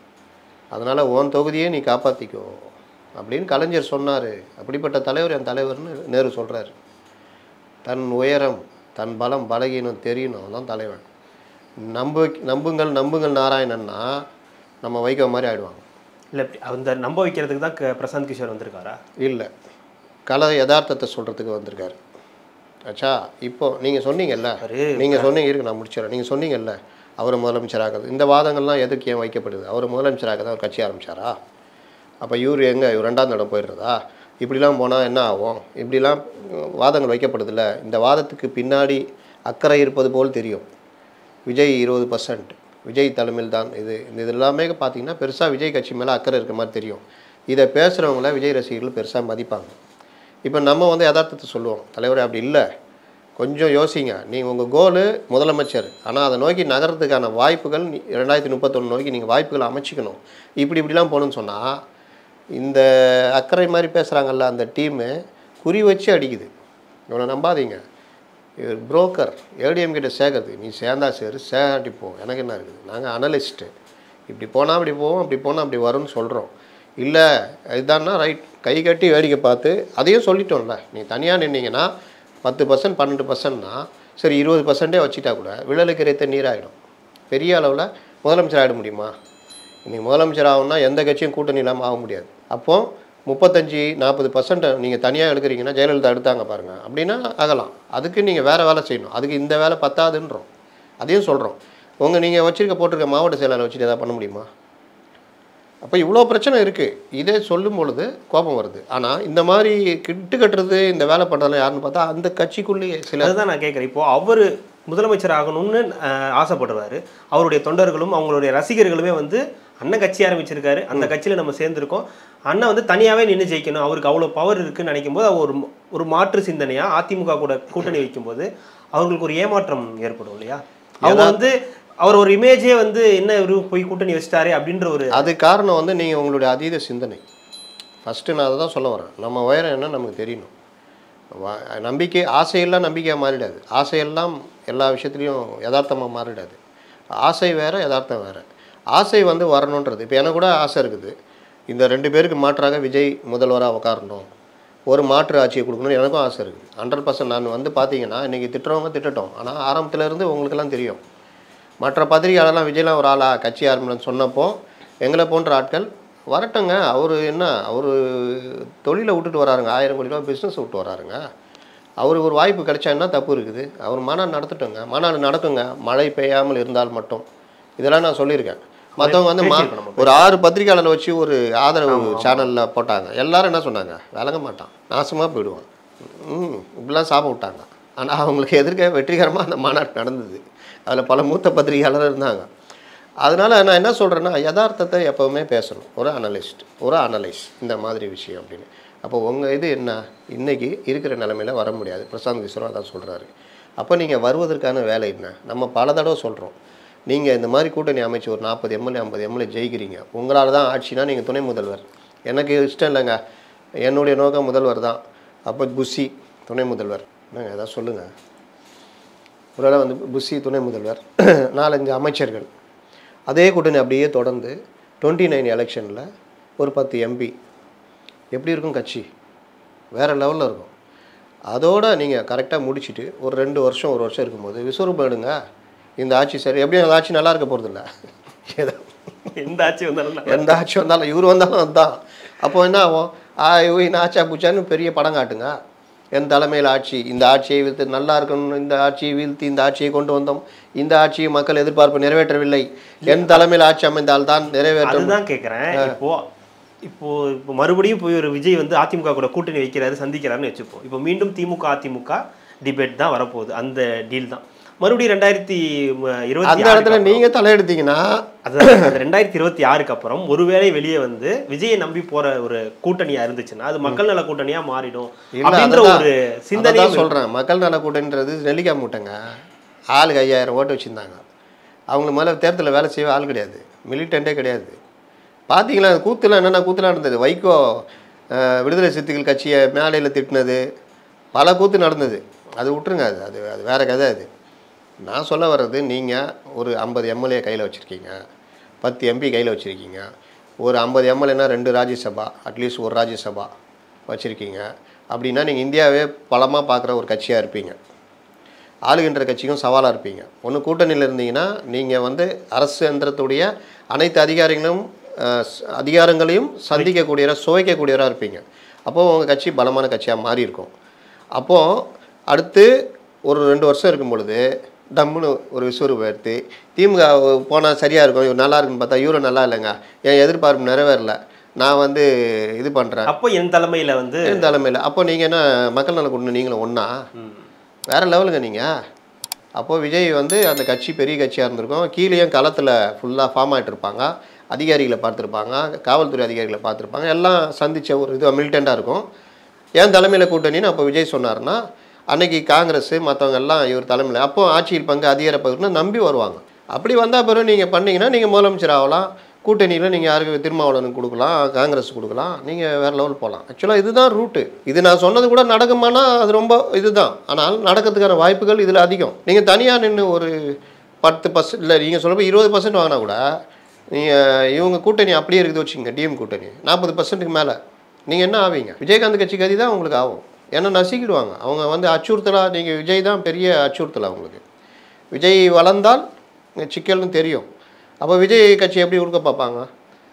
அதனால் ஓன் தொகுதியே நீ காப்பாற்றிக்கோ அப்படின்னு கலைஞர் சொன்னார். அப்படிப்பட்ட தலைவர் என் தலைவர்னு நேரு சொல்கிறார். தன் உயரம் தன் பலம் பலகீனம் தெரியணும் தான் தலைவன். நம்புங்கள் நாராயணன்னா நம்ம வைக்க மாதிரி ஆகிடுவாங்க. இல்லை, அந்த நம்ப வைக்கிறதுக்கு தான் பிரசாந்த் கிஷோர் வந்திருக்காரா? இல்லை, கலை யதார்த்தத்தை சொல்கிறதுக்கு வந்திருக்காரு. ஆச்சா, இப்போது நீங்கள் சொன்னீங்கல்ல, நீங்கள் சொன்னீங்க, இருக்கு நான் முடிச்சிடறேன். நீங்கள் சொன்னீங்கல்ல அவரை முதலமைச்சராகிறது, இந்த வாதங்கள்லாம் எதுக்கு ஏன் வைக்கப்படுது? அவரை முதலமைச்சராக தான் அவர் கட்சி ஆரம்பித்தாரா? அப்போ இவர் எங்கே, இவர் 2ஆம் இடம் போயிடுறதா? இப்படிலாம் போனால் என்ன ஆகும், இப்படிலாம் வாதங்கள் வைக்கப்படுதில்ல. இந்த வாதத்துக்கு பின்னாடி அக்கறை இருப்பது போல் தெரியும். விஜய் 20%, விஜய் தலைமையில் தான் இது எல்லாமே பார்த்தீங்கன்னா பெருசாக விஜய் கட்சி மேலே அக்கறை இருக்க மாதிரி தெரியும். இதை பேசுகிறவங்கள விஜய் ரசிகர்கள் பெருசாக மதிப்பாங்க. இப்போ நம்ம வந்து யதார்த்தத்தை சொல்லுவோம், தலைவரே அப்படி இல்லை, கொஞ்சம் யோசிங்க, நீங்கள் உங்கள் கோலு முதலமைச்சர், ஆனால் அதை நோக்கி நகரத்துக்கான வாய்ப்புகள் 2031 நோக்கி நீங்கள் வாய்ப்புகளை அமைச்சிக்கணும். இப்படிலாம் போகணுன்னு சொன்னால் இந்த அக்கறை மாதிரி பேசுகிறாங்கல்ல அந்த டீமு குறி வச்சு அடிக்குது. இவனை நம்பாதீங்க, இவர் புரோக்கர், ஏடிஎம் கிட்ட சேர்க்கறது. நீ சேர்ந்தா சேராட்டி போ, எனக்கு என்ன இருக்குது, நாங்கள் அனலிஸ்ட்டு, இப்படி போனால் அப்படி போவோம், அப்படி போனால் அப்படி வரும்னு சொல்கிறோம். இல்லை இதுதான்னா ரைட், கை கட்டி வேடிக்கை பார்த்து அதையும் சொல்லிட்டோம்ல. நீ தனியாக நின்னீங்கன்னா 10% 12%னா சரி 20%ஏ வச்சுட்டா கூட விழலுக்கு இறைத்த நீராகிடும். பெரிய அளவில் முதலமைச்சர் ஆகிட முடியுமா? இன்றைக்கி முதலமைச்சர் ஆகும்னா எந்த கட்சியும் கூட்டணி இல்லாமல் ஆக முடியாது. அப்போது 35-40% நீங்கள் தனியாக எடுக்கிறீங்கன்னா, ஜெயலலிதா எடுத்தாங்க பாருங்கள், அப்படின்னா ஆகலாம். அதுக்கு நீங்கள் வேறு வேலை செய்யணும். அதுக்கு இந்த வேலை பத்தாதுன்றோம், அதையும் சொல்கிறோம். நீங்கள் போட்டிருக்க மாவட்ட செயலாளர் வச்சுட்டு எதாவது பண்ண முடியுமா? அப்போ இவ்வளோ பிரச்சனை இருக்குது. இதே சொல்லும் பொழுது கோபம் வருது. ஆனால் இந்த மாதிரி கிட்டு கட்டுறது, இந்த வேலை பண்ணுறதுலாம் யாருன்னு பார்த்தா அந்த கட்சிக்குள்ளேயே சில. அதுதான் நான் கேட்குறேன். இப்போது அவர் முதலமைச்சர் ஆகணும்னு ஆசைப்படுறாரு. அவருடைய தொண்டர்களும் அவங்களுடைய ரசிகர்களுமே வந்து அண்ணன் கட்சி ஆரம்பிச்சிருக்காரு, அந்த கட்சியில் நம்ம சேர்ந்துருக்கோம், அண்ணன் வந்து தனியாகவே நின்று ஜெயிக்கணும், அவருக்கு அவ்வளோ பவர் இருக்குன்னு நினைக்கும் போது ஒரு மாற்று சிந்தனையாக அதிமுக கூட கூட்டணி வைக்கும்போது அவங்களுக்கு ஒரு ஏமாற்றம் ஏற்படும் இல்லையா? அவங்க வந்து அவர் ஒரு இமேஜே வந்து என்ன இவரு போய் கூட்டணி வச்சிட்டாரு அப்படின்ற ஒரு அது காரணம் வந்து நீங்கள் உங்களுடைய அதீத சிந்தனை. ஃபஸ்ட்டு நான் அதை தான் சொல்ல வரேன். நம்ம உயரம் என்ன நமக்கு தெரியணும். நம்பிக்கை ஆசையெல்லாம் நம்பிக்கையாக மாறிடாது. ஆசையெல்லாம் எல்லா விஷயத்துலையும் யதார்த்தமாக மாறிடாது. ஆசை வேறு, யதார்த்தம் வேறு. ஆசை வந்து வரணுன்றது, இப்போ எனக்கு கூட ஆசை இருக்குது, இந்த 2 பேருக்கு மாற்றாக விஜய் முதல்வராக உட்காரணும், ஒரு மாற்று ஆட்சியை கொடுக்கணும்னு எனக்கும் ஆசை இருக்குது. 100%. நான் வந்து பார்த்தீங்கன்னா இன்றைக்கி திட்டுறவங்க திட்டட்டும், ஆனால் ஆரம்பத்துலேருந்து உங்களுக்கெல்லாம் தெரியும், மற்ற பத்திரிகையாளர்லாம் விஜய்லாம் ஒரு ஆளா கட்சி ஆரம்பின்னு சொன்னப்போ எங்களை போன்ற ஆட்கள் வரட்டுங்க, அவர் என்ன அவர் தொழிலை விட்டுட்டு வராருங்க, 1000 கோடி ரூபா பிஸ்னஸ் விட்டு வராருங்க, அவருக்கு ஒரு வாய்ப்பு கிடைச்சா என்ன தப்பு இருக்குது, அவர் மாநாடு நடத்தட்டுங்க, மாநாடு நடக்குங்க, மழை பெய்யாமல் இருந்தால் மட்டும். இதெல்லாம் நான் சொல்லியிருக்கேன். மற்றவங்க வந்து ஒரு 6 பத்திரிகையாளர் வச்சு ஒரு ஆதரவு சேனலில் போட்டாங்க. எல்லாரும் என்ன சொன்னாங்க, விளங்க மாட்டான், நாசமாக போயிடுவான், இப்படிலாம் சாப்பிட விட்டாங்க. ஆனால் அவங்களுக்கு எதிர்க்க வெற்றிகரமாக அந்த மாநாடு நடந்தது. அதில் பல மூத்த பத்திரிகையாளர் இருந்தாங்க. அதனால் நான் என்ன சொல்கிறேன்னா, யதார்த்தத்தை எப்போவுமே பேசணும். ஒரு அனலைஸ் இந்த மாதிரி விஷயம் அப்படின்னு. அப்போ உங்கள் இது என்ன, இன்றைக்கி இருக்கிற நிலைமையில் வர முடியாது. பிரசாந்த் கிஷோரும் அதான் சொல்கிறாரு. அப்போ நீங்கள் வருவதற்கான வேலை என்ன? நம்ம பல தடவை சொல்கிறோம், நீங்கள் இந்த மாதிரி கூட்டணி அமைச்சு ஒரு 40 எம்எல்ஏ 50 எம்எல்ஏ ஜெயிக்கிறீங்க, உங்களால் தான் ஆட்சினா நீங்கள் துணை முதல்வர். எனக்கு இஷ்டம் இல்லைங்க, என்னுடைய நோக்கம் முதல்வர் தான். அப்போ புஷி துணை முதல்வர், என்னங்க ஏதாவது சொல்லுங்கள். ஒரு வேளை வந்து புஷி துணை முதல்வர், 4-5 அமைச்சர்கள், அதே கூட்டணி அப்படியே தொடர்ந்து 29 எலெக்ஷனில் ஒரு 10 எம்பி, எப்படி இருக்கும் கட்சி? வேறு லெவலில் இருக்கும். அதோடு நீங்கள் கரெக்டாக முடிச்சுட்டு ஒரு 2 வருஷம் 1 வருஷம் இருக்கும்போது விஸ்வரூபம் எடுங்க. இந்த ஆட்சி சரி, எப்படியும் அந்த ஆட்சி நல்லா இருக்க போகிறதில்ல, ஏதோ எந்த ஆட்சி வந்தாலும் இவர் வந்தாலும் அதுதான். அப்போ என்ன ஆகும், இந்த ஆச்சா பூச்சான்னு பெரிய படம் காட்டுங்க. என் தலைமையில் ஆட்சி, இந்த ஆட்சியை வீழ்த்து நல்லா இருக்கணும், இந்த ஆட்சியை வீழ்த்தி இந்த ஆட்சியை கொண்டு வந்தோம், இந்த ஆட்சியை மக்கள் எதிர்பார்ப்பு நிறைவேற்றவில்லை, என் தலைமையில் ஆட்சி அமைந்தால் தான் நிறைவேற்றும் தான் கேட்குறேன். இப்போ மறுபடியும் போய் ஒரு விஜய் வந்து அதிமுக கூட கூட்டணி வைக்கிறாரு, சந்திக்கிறாருன்னு வச்சுப்போம். இப்போ மீண்டும் திமுக அதிமுக டிபேட் தான் வரப்போகுது, அந்த டீல் தான் மறுபடியும் 2020 அந்த இடத்துல நீங்க தலையெடுத்தீங்கன்னா, அது 2026க்கு அப்புறம் ஒருவேளை வெளியே வந்து விஜயை நம்பி போற ஒரு கூட்டணியா இருந்துச்சுன்னா அது மக்கள் நல கூட்டணியா மாறிடும் அப்படின்ற ஒரு சிந்தனை சொல்றேன். மக்கள் நல கூட்டணின்றது நெல்லிக்காய் மூட்டைங்க. ஆளுக்கு 5000 ஓட்டு வச்சுருந்தாங்க. அவங்களுக்கு மேலே தேர்தலில் வேலை செய்ய ஆள் கிடையாது, மிலிட்டண்டே கிடையாது. பார்த்தீங்களா கூத்துலாம் என்னென்ன கூத்துலாம் இருந்தது. வைகோ விடுதலை சிறுத்தைகள் கட்சியை மேலையில் திட்டினது, பல கூத்து நடந்தது. அது விட்டுருங்க, அது வேறு கதை. அது நான் சொல்ல வர்றது, நீங்கள் ஒரு 50 எம்எல்ஏ கையில் வச்சுருக்கீங்க, 10 எம்பி கையில் வச்சுருக்கீங்க, ஒரு 50 எம்எல்ஏனா 2 ராஜ்யசபா, அட்லீஸ்ட் ஒரு ராஜ்யசபா வச்சுருக்கீங்க அப்படின்னா நீங்கள் இந்தியாவே பலமாக பார்க்குற ஒரு கட்சியாக இருப்பீங்க. ஆளுகின்ற கட்சிக்கும் சவாலாக இருப்பீங்க. ஒன்று கூட்டணியில் இருந்தீங்கன்னா நீங்கள் வந்து அரசு எந்திரத்துடைய அனைத்து அதிகாரங்களையும் சந்திக்கக்கூடியவராக சுவைக்கக்கூடியவராக இருப்பீங்க. அப்போது உங்கள் கட்சி பலமான கட்சியாக மாறி இருக்கும். அப்போது அடுத்து ஒரு 2 வருஷம் இருக்கும் பொழுது டம்முன்னு ஒரு விஸ்வரூபம் எடுத்து திமுக போனால் சரியாக இருக்கும், இவர் நல்லா இருக்குன்னு பார்த்தா இவரும் நல்லா இல்லைங்க, என் எதிர்பார்ப்பு நிறைவேறல நான் வந்து இது பண்ணுறேன். அப்போ என் தலைமையில் வந்து என் தலைமையில் அப்போ நீங்கள் என்ன மக்கள் நல கூட்டணி நீங்களும் ஒன்றா வேறு லெவலுங்க நீங்கள். அப்போது விஜய் வந்து அந்த கட்சி பெரிய கட்சியாக இருந்திருக்கும். கீழேயும் களத்தில் ஃபுல்லாக ஃபார்ம் ஆகிட்டு இருப்பாங்க. அதிகாரிகளை பார்த்துருப்பாங்க, காவல்துறை அதிகாரிகளை பார்த்துருப்பாங்க. எல்லாம் சந்தித்த ஒரு இது மிலிட்டண்ட்டாக இருக்கும். என் தலைமையில் கூட்டணின்னு அப்போ விஜய் சொன்னார்னா அன்னைக்கு காங்கிரஸ் மற்றவங்க எல்லாம் இவர் தலைமையில் அப்போ ஆட்சியில் பங்கு அதிகார பகுதின்னு நம்பி வருவாங்க. அப்படி வந்தால் பிறகு நீங்கள் பண்ணிங்கன்னா நீங்கள் முதலமைச்சர் ஆகலாம். கூட்டணியில் நீங்கள் யாருக்கு திருமாவளவனுக்கு கொடுக்கலாம், காங்கிரஸ் கொடுக்கலாம், நீங்கள் வேறு லெவல் போகலாம். ஆக்சுவலாக இதுதான் ரூட்டு. இது நான் சொன்னது கூட நடக்குமானா அது ரொம்ப இதுதான். ஆனால் நடக்கிறதுக்கான வாய்ப்புகள் இதில் அதிகம். நீங்கள் தனியாக நின்று ஒரு 10% இல்லை நீங்கள் சொல்லும்போது 20% வாங்கினா கூட நீங்கள் இவங்க கூட்டணி அப்படியே இருக்குது வச்சுக்கோங்க, டிஎம் கூட்டணி 40%க்கு மேலே நீங்கள் என்ன ஆவீங்க? விஜயகாந்த் கட்சி கதி தான் உங்களுக்கு ஆகும். ஏன்னா நசிக்கிடுவாங்க அவங்க வந்து அச்சுறுத்தலாக. நீங்கள் விஜய் தான் பெரிய அச்சுறுத்தல் அவங்களுக்கு. விஜய் வளர்ந்தால் சிக்கல்னு தெரியும். அப்போ விஜய் கட்சி எப்படி கொடுக்க பார்ப்பாங்க?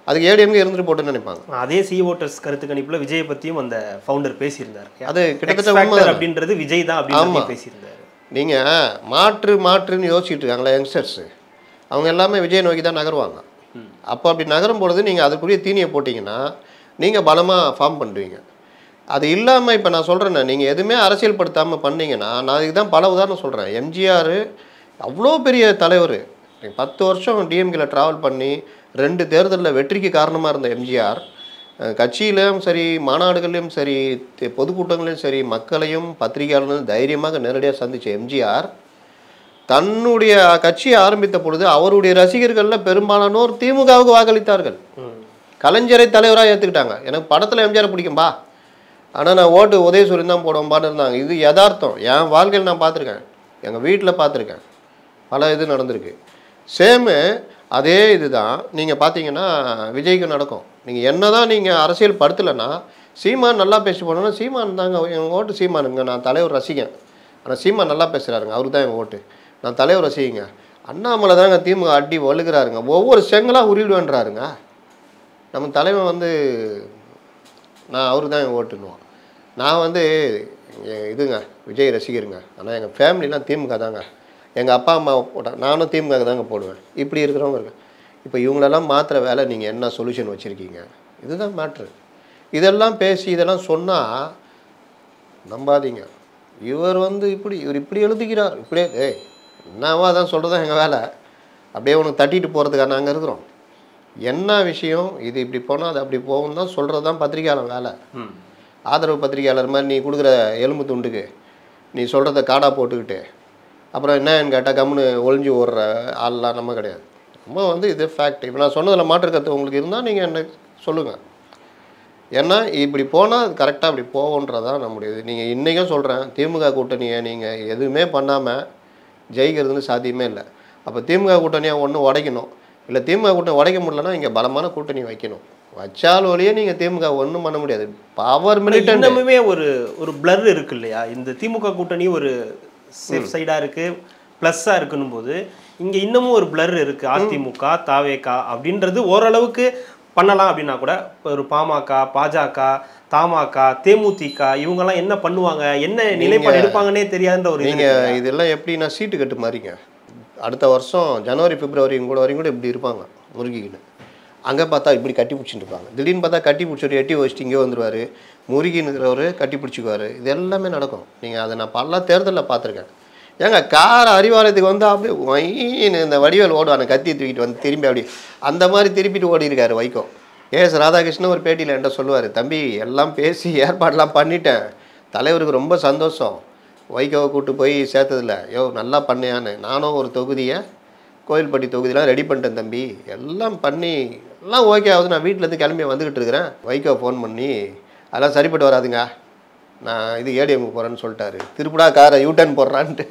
அதுக்கு ஏடிஎம்கே இருந்துட்டு போட்டுன்னு நினைப்பாங்க. அதே சி ஓட்டர்ஸ் கருத்து கணிப்பில் விஜயை பற்றியும் அந்த ஃபவுண்டர் பேசியிருந்தார். அது கிட்டத்தட்ட அப்படின்றது விஜய் தான் அப்படின்னு பேசியிருந்தார். நீங்கள் மாற்றுன்னு யோசிச்சுட்டு இருக்காங்களா யங்ஸ்டர்ஸு, அவங்க எல்லாமே விஜய் நோக்கி தான் நகருவாங்க. அப்போ அப்படி நகரும் பொழுது நீங்கள் அதுக்குரிய தீனியை போட்டிங்கன்னா நீங்கள் பலமாக ஃபார்ம் பண்ணுவீங்க. அது இல்லாமல் இப்போ நான் சொல்கிறேன்னே, நீங்கள் எதுவுமே அரசியல் படுத்தாமல் பண்ணீங்கன்னா, நான் அதுக்கு தான் பல உதாரணம் சொல்கிறேன். எம்ஜிஆர் அவ்வளோ பெரிய தலைவர், 10 வருஷம் டிஎம்கேல ட்ராவல் பண்ணி 2 தேர்தலில் வெற்றிக்கு காரணமாக இருந்த எம்ஜிஆர் கட்சியிலையும் சரி, மாநாடுகள்லையும் சரி, பொதுக்கூட்டங்களையும் சரி, மக்களையும் பத்திரிகையாளர்களும் தைரியமாக நேரடியாக சந்தித்த எம்ஜிஆர் தன்னுடைய கட்சியை ஆரம்பித்த பொழுது அவருடைய ரசிகர்களில் பெரும்பாலானோர் திமுகவுக்கு வாக்களித்தார்கள். கலைஞரை தலைவராக ஏற்றுக்கிட்டாங்க. எனக்கு படத்தில் எம்ஜிஆர் பிடிக்கும்பா, ஆனால் நான் ஓட்டு உதயசூரியன் தான் போடுவோம்பான்னு இருந்தாங்க. இது யதார்த்தம். என் வாழ்க்கையில் நான் பார்த்துருக்கேன், எங்கள் வீட்டில் பார்த்துருக்கேன், பல இது நடந்திருக்கு. சேமு அதே இது தான் நீங்கள் பார்த்தீங்கன்னா விஜய்க்கு நடக்கும். நீங்கள் என்ன தான் நீங்கள் அரசியல் படுத்தலைன்னா, சீமான் நல்லா பேசி போனோன்னா சீமான் தாங்க எங்கள் ஓட்டு, சீமானுங்க நான் தலைவர் ரசிகன், ஆனால் சீமான் நல்லா பேசுகிறாருங்க, அவருக்கு தான் எங்கள் ஓட்டு, நான் தலைவர் ரசிகங்க. அண்ணாமலை தாங்க திமுக அடி வலுக்கிறாருங்க, ஒவ்வொரு செங்கலாக உருவிடுவேன்றாருங்க. நம்ம தலைவன் வந்து நான் அவருக்கு தான் எங்கள் ஓட்டுன்னுவான். நான் வந்து இதுங்க விஜய் ரசிகருங்க, ஆனால் எங்கள் ஃபேமிலிலாம் திமுக தாங்க, எங்கள் அப்பா அம்மா போட்டாங்க, நானும் திமுக தாங்க போடுவேன். இப்படி இருக்கிறவங்க இருக்கு. இப்போ இவங்களெல்லாம் மாற்றுற வேலை நீங்கள் என்ன சொல்யூஷன் வச்சுருக்கீங்க? இதுதான் மேட்ரு. இதெல்லாம் பேசி இதெல்லாம் சொன்னால் நம்பாதீங்க. இவர் வந்து இவர் இப்படி எழுதுகிறார், இப்படியே என்னவோ அதான் சொல்கிறது தான் எங்கள் வேலை. அப்படியே உனக்கு தட்டிட்டு போகிறதுக்காக நாங்கள் இருக்கிறோம். என்ன விஷயம் இது, இப்படி போனால் அது அப்படி போகும் தான் சொல்கிறது தான் பத்திரிகையாளர் வேலை. ஆதரவு பத்திரிகையாளர் மாதிரி நீ கொடுக்குற எலும்பு துண்டுக்கு நீ சொல்கிறத காடாக போட்டுக்கிட்டு அப்புறம் என்னன்னு கேட்டால் கம்முன்னு ஒளிஞ்சு ஓடுற ஆள்லாம் நம்ம கிடையாது. நம்ம வந்து இது ஃபேக்ட். இப்போ நான் சொன்னதில் மாற்று கருத்து உங்களுக்கு இருந்தால் நீங்கள் என்ன சொல்லுங்கள். ஏன்னா இப்படி போனால் அது கரெக்டாக அப்படி போவோன்றதான் நம்முடைய இது. நீங்கள் இன்றைக்கும் சொல்கிறேன், திமுக கூட்டணியை நீங்கள் எதுவுமே பண்ணாமல் ஜெயிக்கிறதுன்னு சாத்தியமே இல்லை. அப்போ திமுக கூட்டணியாக ஒன்று உடைக்கணும், இல்லை திமுக கூட்டணி உடைக்க முடியலன்னா இங்கே பலமான கூட்டணி வைக்கணும். வச்சால் வழியே நீங்கள் திமுக ஒன்றும் பண்ண முடியாது. பவர் மிலிட்டன்ட் இன்னமுமே ஒரு பிளர் இருக்கு இல்லையா? இந்த திமுக கூட்டணி ஒரு சேஃப் சைடாக இருக்குது, ப்ளஸ்ஸாக இருக்குன்னும் போது இங்கே இன்னமும் ஒரு பிளர் இருக்குது. அதிமுக தாவேகா அப்படின்றது ஓரளவுக்கு பண்ணலாம் அப்படின்னா கூட ஒரு பாமக, பாஜக, தமாக, தேமுதிக இவங்கெல்லாம் என்ன பண்ணுவாங்க, என்ன நிலைப்பாடு எடுப்பாங்கன்னே தெரியாதுன்ற ஒரு நீங்கள் இதெல்லாம் எப்படின்னா சீட்டு கட்டு மாதிரிங்க. அடுத்த வருஷம் ஜனவரி பிப்ரவரி கூட வரைக்கும் கூட இப்படி இருப்பாங்க முருகின்னு. அங்கே பார்த்தா இப்படி கட்டி பிடிச்சிட்டு இருப்பாங்க. திடீர்னு பார்த்தா கட்டி பிடிச்சிட்டு எட்டி வச்சுட்டு இங்கே வந்துடுவார். முருகின்னுக்கிறவர் கட்டி பிடிச்சிக்குவார். இது எல்லாமே நடக்கும். நீங்கள் அதை நான் பல தேர்தலில் பார்த்துருக்கேன். ஏங்க கார் அறிவாலயத்துக்கு வந்து அப்படியே வைன்னு இந்த வடிவேல் ஓடுவாங்க, கத்தி தூக்கிட்டு வந்து திரும்பி அப்படி அந்த மாதிரி திருப்பிட்டு ஓடி இருக்காரு வைகோ. எஸ் ராதாகிருஷ்ணன் ஒரு பேட்டியில் என்கிட்ட சொல்லுவார், தம்பி எல்லாம் பேசி ஏற்பாடெலாம் பண்ணிட்டேன், தலைவருக்கு ரொம்ப சந்தோஷம், வைகோவை கூப்பிட்டு போய் சேர்த்ததில்ல, யோ நல்லா பண்ணையான்னு. நானும் ஒரு தொகுதியை கோயில்பட்டி தொகுதியெலாம் ரெடி பண்ணிட்டேன் தம்பி, எல்லாம் பண்ணி எல்லாம் ஓகே ஆகுது, நான் வீட்டிலேருந்து கிளம்பி வந்துக்கிட்டு இருக்கிறேன். வைகோ ஃபோன் பண்ணி அதெல்லாம் சரிப்பட்டு வராதுங்க, நான் இது ஏடிஎம்க்கு போகிறேன்னு சொல்லிட்டாரு. திருப்படா காரை யூட்டர்ன் போடுறான்ட்டு.